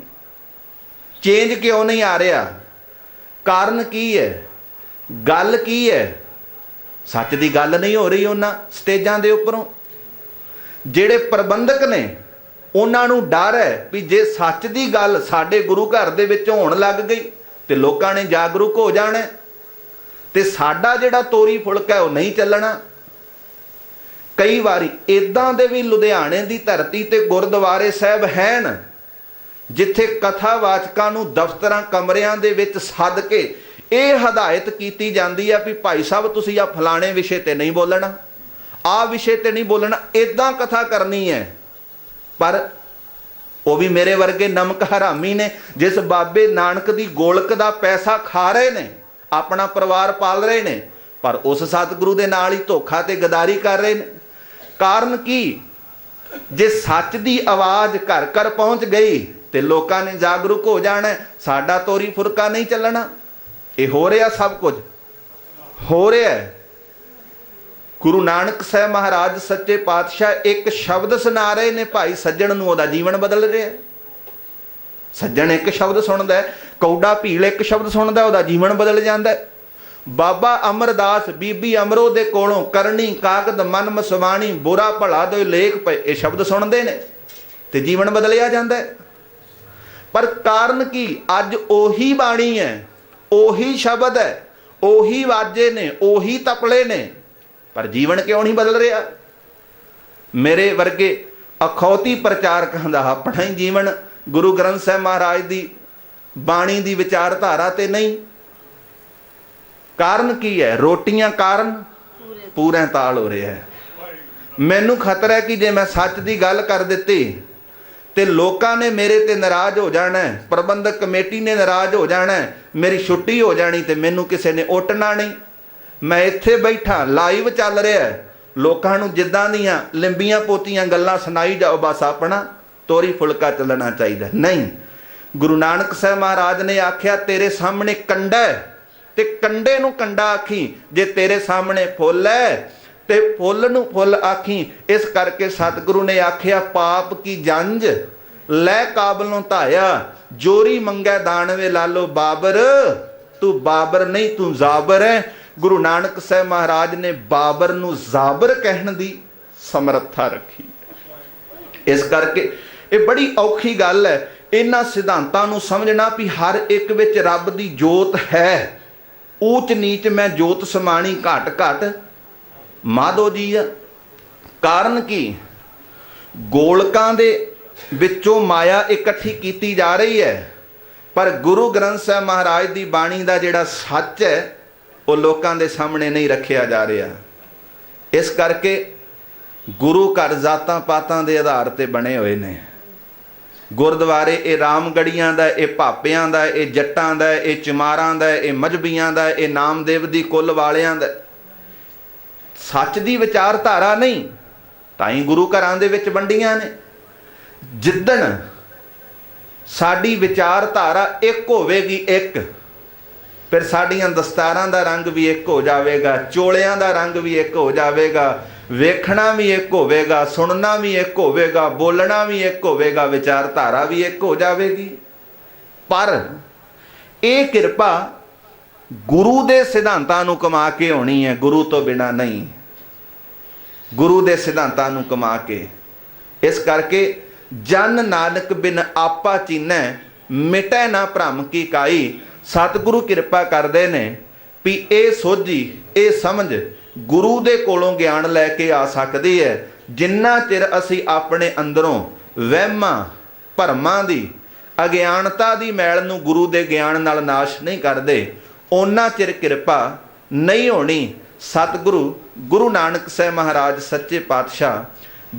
ਚੇਂਜ ਕਿਉਂ ਨਹੀਂ ਆ ਰਿਹਾ? ਕਾਰਨ ਕੀ ਹੈ? ਗੱਲ ਕੀ ਹੈ? ਸੱਚ ਦੀ ਗੱਲ ਨਹੀਂ ਹੋ ਰਹੀ ਉਹਨਾਂ ਸਟੇਜਾਂ ਦੇ ਉੱਪਰੋਂ। ਜਿਹੜੇ ਪ੍ਰਬੰਧਕ ਨੇ ਉਹਨਾਂ ਨੂੰ ਡਰ ਹੈ ਵੀ ਜੇ ਸੱਚ ਦੀ ਗੱਲ ਸਾਡੇ ਗੁਰੂ ਘਰ ਦੇ ਵਿੱਚ ਹੋਣ ਲੱਗ ਗਈ ਤੇ ਲੋਕਾਂ ਨੇ ਜਾਗਰੂਕ ਹੋ ਜਾਣਾ ਤੇ ਸਾਡਾ ਜਿਹੜਾ ਤੋਰੀ ਫੁਲਕਾ ਉਹ ਨਹੀਂ ਚੱਲਣਾ। ਕਈ ਵਾਰੀ ਇਦਾਂ ਦੇ ਵੀ ਲੁਧਿਆਣੇ ਦੀ ਧਰਤੀ ਤੇ ਗੁਰਦੁਆਰੇ ਸਾਹਿਬ ਹਨ ਜਿੱਥੇ ਕਥਾਵਾਚਕਾਂ ਨੂੰ ਦਫ਼ਤਰਾਂ ਕਮਰਿਆਂ ਦੇ ਵਿੱਚ ਸੱਦ ਕੇ ਇਹ ਹਦਾਇਤ ਕੀਤੀ ਜਾਂਦੀ ਆ ਵੀ ਭਾਈ ਸਾਹਿਬ ਤੁਸੀਂ ਆ ਫਲਾਣੇ ਵਿਸ਼ੇ ਤੇ ਨਹੀਂ ਬੋਲਣਾ, ਆ ਵਿਸ਼ੇ ਤੇ ਨਹੀਂ ਬੋਲਣਾ, ਇਦਾਂ ਕਥਾ ਕਰਨੀ ਹੈ। ਪਰ ਉਹ ਵੀ ਮੇਰੇ ਵਰਗੇ ਨਮਕ ਹਰਾਮੀ ਨੇ ਜਿਸ ਬਾਬੇ ਨਾਨਕ ਦੀ ਗੋਲਕ ਦਾ ਪੈਸਾ ਖਾ ਰਹੇ ਨੇ, ਆਪਣਾ ਪਰਿਵਾਰ ਪਾਲ ਰਹੇ ਨੇ, ਪਰ ਉਸ ਸਤਿਗੁਰੂ ਦੇ ਨਾਲ ਹੀ ਧੋਖਾ ਤੇ ਗਦਾਰੀ ਕਰ ਰਹੇ ਨੇ। ਕਾਰਨ ਕੀ? ਜੇ ਸੱਚ ਦੀ ਆਵਾਜ਼ ਘਰ ਘਰ ਪਹੁੰਚ ਗਈ ਤੇ ਲੋਕਾਂ ਨੇ ਜਾਗਰੂਕ ਹੋ ਜਾਣਾ, ਸਾਡਾ ਤੋਰੀ ਫੁਰਕਾ ਨਹੀਂ ਚੱਲਣਾ। ਇਹ ਹੋ ਰਿਹਾ, ਸਭ ਕੁਝ ਹੋ ਰਿਹਾ। ਗੁਰੂ ਨਾਨਕ ਸਾਹਿਬ ਮਹਾਰਾਜ ਸੱਚੇ ਪਾਤਸ਼ਾਹ ਇੱਕ ਸ਼ਬਦ ਸੁਣਾ ਰਹੇ ਨੇ ਭਾਈ ਸੱਜਣ ਨੂੰ, ਉਹਦਾ ਜੀਵਨ ਬਦਲ ਰਿਹਾ। ਸੱਜਣ ਇੱਕ ਸ਼ਬਦ ਸੁਣਦਾ, ਕੌਡਾ ਭੀਲ ਇੱਕ ਸ਼ਬਦ ਸੁਣਦਾ, ਉਹਦਾ ਜੀਵਨ ਬਦਲ ਜਾਂਦਾ। ਬਾਬਾ ਅਮਰਦਾਸ ਬੀਬੀ ਅਮਰੋ ਦੇ ਕੋਲੋਂ ਕਰਨੀ ਕਾਗਦ ਮਨ ਮਸਵਾਣੀ ਬੁਰਾ ਭਲਾ ਦੋ ਲੇਖ ਪਏ, ਇਹ ਸ਼ਬਦ ਸੁਣਦੇ ਨੇ ਤੇ ਜੀਵਨ ਬਦਲਿਆ ਜਾਂਦਾ। ਪਰ ਕਾਰਨ ਕੀ? ਅੱਜ ਉਹੀ ਬਾਣੀ ਹੈ, ਉਹੀ ਸ਼ਬਦ ਹੈ, ਉਹੀ ਵਾਜੇ ਨੇ, ਉਹੀ ਤਪਲੇ ਨੇ, ਪਰ ਜੀਵਨ ਕਿਉਂ ਨਹੀਂ ਬਦਲ ਰਿਹਾ? ਮੇਰੇ ਵਰਗੇ ਅਖੌਤੀ ਪ੍ਰਚਾਰਕਾਂ ਦਾ ਆਪਣਾ ਹੀ ਜੀਵਨ ਗੁਰੂ ਗ੍ਰੰਥ ਸਾਹਿਬ ਮਹਾਰਾਜ ਦੀ ਬਾਣੀ ਦੀ ਵਿਚਾਰਧਾਰਾ ਤੇ ਨਹੀਂ। ਕਾਰਨ ਕੀ ਹੈ? ਰੋਟੀਆਂ ਕਾਰਨ ਪੂਰੇ ਤਾਲ ਹੋ ਰਿਹਾ ਹੈ। ਮੈਨੂੰ ਖਤਰਾ ਹੈ ਕਿ ਜੇ ਮੈਂ ਸੱਚ ਦੀ ਗੱਲ ਕਰ ਦਿੱਤੀ ਤੇ ਲੋਕਾਂ ਨੇ ਮੇਰੇ ਤੇ ਨਾਰਾਜ਼ ਹੋ ਜਾਣਾ, ਪ੍ਰਬੰਧਕ ਕਮੇਟੀ ਨੇ ਨਾਰਾਜ਼ ਹੋ ਜਾਣਾ, ਮੇਰੀ ਛੁੱਟੀ ਹੋ ਜਾਣੀ ਤੇ ਮੈਨੂੰ ਕਿਸੇ ਨੇ ਉੱਠਣਾ ਨਹੀਂ। ਮੈਂ ਇੱਥੇ ਬੈਠਾ, ਲਾਈਵ ਚੱਲ ਰਿਹਾ, ਲੋਕਾਂ ਨੂੰ ਜਿੱਦਾਂ ਦੀਆਂ ਲਿੰਬੀਆਂ ਪੋਤੀਆਂ ਗੱਲਾਂ ਸੁਣਾਈ ਜਾਓ, ਬਸ ਆਪਣਾ ਤੋਰੀ ਫੁਲਕਾ ਚੱਲਣਾ ਚਾਹੀਦਾ। ਨਹੀਂ, ਗੁਰੂ ਨਾਨਕ ਸਾਹਿਬ ਮਹਾਰਾਜ ਨੇ ਆਖਿਆ ਤੇਰੇ ਸਾਹਮਣੇ ਕੰਡਾ ਤੇ ਕੰਡੇ ਨੂੰ ਕੰਡਾ ਆਖੀ, ਜੇ ਤੇਰੇ ਸਾਹਮਣੇ ਫੁੱਲ ਹੈ ਤੇ ਫੁੱਲ ਨੂੰ ਫੁੱਲ ਆਖੀ। ਇਸ ਕਰਕੇ ਸਤਿਗੁਰੂ ਨੇ ਆਖਿਆ ਪਾਪ ਕੀ ਜੰਜ ਲੈ ਕਾਬਲ ਨੂੰ ਧਾਇਆ, ਜੋਰੀ ਮੰਗੈ ਦਾਨਵੇ ਲਾਲੋ ਬਾਬਰ, ਤੂੰ ਬਾਬਰ ਨਹੀਂ ਤੂੰ ਜ਼ਾਬਰ ਹੈ। ਗੁਰੂ ਨਾਨਕ ਸਾਹਿਬ ਮਹਾਰਾਜ ਨੇ ਬਾਬਰ ਨੂੰ ਜ਼ਾਬਰ ਕਹਿਣ ਦੀ ਸਮਰੱਥਾ ਰੱਖੀ। ਇਸ ਕਰਕੇ ਇਹ ਬੜੀ ਔਖੀ ਗੱਲ ਹੈ ਇਹਨਾਂ ਸਿਧਾਂਤਾਂ ਨੂੰ ਸਮਝਣਾ ਵੀ ਹਰ ਇੱਕ ਵਿੱਚ ਰੱਬ ਦੀ ਜੋਤ ਹੈ। ਊਚ ਨੀਚ ਮੈਂ ਜੋਤ ਸਮਾਣੀ ਘਟ ਘਟ ਮਾਧੋ ਜੀ ਆ। ਕਾਰਨ ਕੀ? ਗੋਲਕਾਂ ਦੇ ਵਿੱਚੋਂ ਮਾਇਆ ਇਕੱਠੀ ਕੀਤੀ ਜਾ ਰਹੀ ਹੈ, ਪਰ ਗੁਰੂ ਗ੍ਰੰਥ ਸਾਹਿਬ ਮਹਾਰਾਜ ਦੀ ਬਾਣੀ ਦਾ ਜਿਹੜਾ ਸੱਚ ਹੈ ਉਹ ਲੋਕਾਂ ਦੇ ਸਾਹਮਣੇ ਨਹੀਂ ਰੱਖਿਆ ਜਾ ਰਿਹਾ। ਇਸ ਕਰਕੇ ਗੁਰੂ ਘਰ ਜ਼ਾਤਾਂ ਪਾਤਾਂ ਦੇ ਆਧਾਰ ਤੇ ਬਣੇ ਹੋਏ ਨੇ। ਗੁਰਦੁਆਰੇ ਇਹ ਰਾਮਗੜੀਆਂ ਦਾ, ਇਹ ਭਾਪਿਆਂ ਦਾ, ਇਹ ਜੱਟਾਂ ਦਾ, ਇਹ ਚਮਾਰਾਂ ਦਾ, ਇਹ ਮਜਬੀਆਂ ਦਾ, ਇਹ ਨਾਮਦੇਵ ਦੀ ਕੁੱਲ ਵਾਲਿਆਂ ਦਾ। ਸੱਚ ਦੀ ਵਿਚਾਰਧਾਰਾ ਨਹੀਂ, ਤਾਂ ਹੀ ਗੁਰੂ ਘਰਾਂ ਦੇ ਵਿੱਚ ਵੰਡੀਆਂ ਨੇ। ਜਿੱਦਣ ਸਾਡੀ ਵਿਚਾਰਧਾਰਾ ਇੱਕ ਹੋਵੇਗੀ, ਇੱਕ, ਫਿਰ ਸਾਡੀਆਂ ਦਸਤਾਰਾਂ ਦਾ ਰੰਗ ਵੀ ਇੱਕ ਹੋ ਜਾਵੇਗਾ, ਚੋਲਿਆਂ ਦਾ ਰੰਗ ਵੀ ਇੱਕ ਹੋ ਜਾਵੇਗਾ, ਵੇਖਣਾ ਵੀ ਇੱਕ ਹੋਵੇਗਾ, ਸੁਣਨਾ ਵੀ ਇੱਕ ਹੋਵੇਗਾ, ਬੋਲਣਾ ਵੀ ਇੱਕ ਹੋਵੇਗਾ, ਵਿਚਾਰਧਾਰਾ ਵੀ ਇੱਕ ਹੋ ਜਾਵੇਗੀ। ਪਰ ਇਹ ਕਿਰਪਾ ਗੁਰੂ ਦੇ ਸਿਧਾਂਤਾਂ ਨੂੰ ਕਮਾ ਕੇ ਹੋਣੀ ਹੈ, ਗੁਰੂ ਤੋਂ ਬਿਨਾਂ ਨਹੀਂ। ਗੁਰੂ ਦੇ ਸਿਧਾਂਤਾਂ ਨੂੰ ਕਮਾ ਕੇ। ਇਸ ਕਰਕੇ ਜਨ ਨਾਨਕ ਬਿਨ ਆਪਾ ਚੀਨੈ ਮਿਟੈ ਨਾ ਭ੍ਰਮ ਕੀ ਕਾਈ। सतगुरु किरपा करते ने भी ये सोझी ये समझ गुरु दे कोलों ज्ञान लैके आ सकती है। जिन्ना चिर असी अपने अंदरों वहमां भरमां दी अज्ञानता दी मैल नूं गुरु दे ज्ञान नाल नाश नहीं करते, उन्ना चिर किरपा नहीं होनी। सतगुरु गुरु नानक साहब महाराज सच्चे पातशाह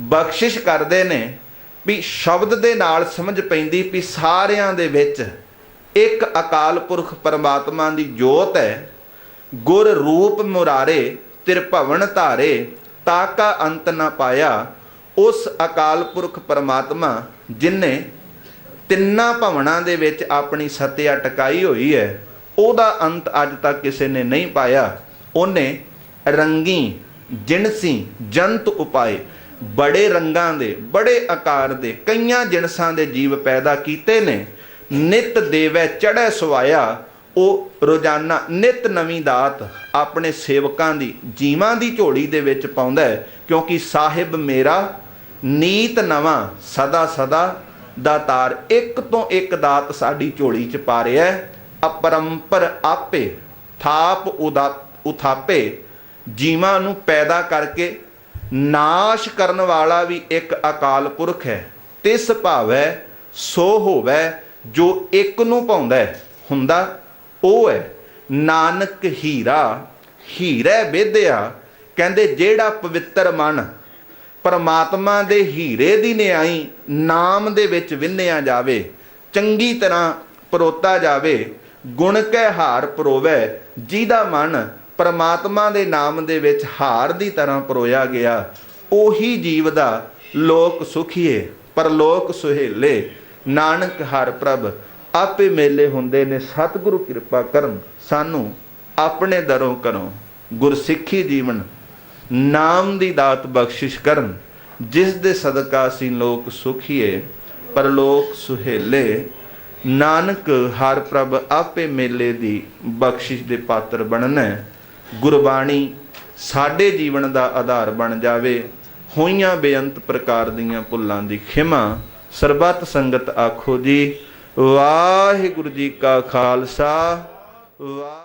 बख्शिश करते ने भी शब्द दे नाल समझ पैंदी भी सारियां दे विच एक अकाल पुरख परमात्मा दी जोत है। गुर रूप मुरारे त्रिभवन धारे ताका अंत न पाया। उस अकाल पुरख परमात्मा जिन्ने तिन्ना भवनां दे विच अपनी सत्या टकाई हुई है, ओदा अंत अज तक किसी ने नहीं पाया। उन्हें रंगी जिनसी जंत उपाए बड़े रंगां दे बड़े आकार दे कईयां जिनसां दे जीव पैदा कीते ने। नित देवै चढ़ै सवाया, वो रोजाना नित नवीं दात अपने सेवकां दी जीवां दी झोली दे विच पाउंदा है, क्योंकि साहिब मेरा नीत नवां सदा सदा दातार। एक तो एक दात साडी झोली च पा रिहा है। अपरंपर आपे थाप उथापे, जीवां नूं पैदा करके नाश करन वाला भी एक अकाल पुरख है। तिस भावै सो होवै, जो एक नूं पाउंदा हुंदा ओ है। नानक हीरा हीरे विद्या, कहंदे जेड़ा पवित्र मन परमात्मा दे हीरे दी न्याई नाम दे विच विन्निया जावे, चंगी तरह परोता जावे, गुण कै हार परोवै। जिहदा मन परमात्मा दे नाम दे विच हार दी तरह परोया गया, ओही जीव दा लोक सुखीए परलोक सुहेले। नानक हर प्रभ आपे मेले हुंदे ने। सतगुरु किरपा करन सानू अपने दरों करों गुरसिੱਖੀ जीवन नाम दी दात बख्शिश करन, जिस दे सदका असीं लोक सुखीए परलोक सुहेले। नानक हर प्रभ आपे मेले दी बख्शिश दे पात्र बनना। गुरबाणी साडे जीवन दा आधार बन जावे। होइयां बेअंत प्रकार दीयां भुल्लां दी खिमा। सरबत संगत आखो जी वाहिगुरु जी का खालसा वाह।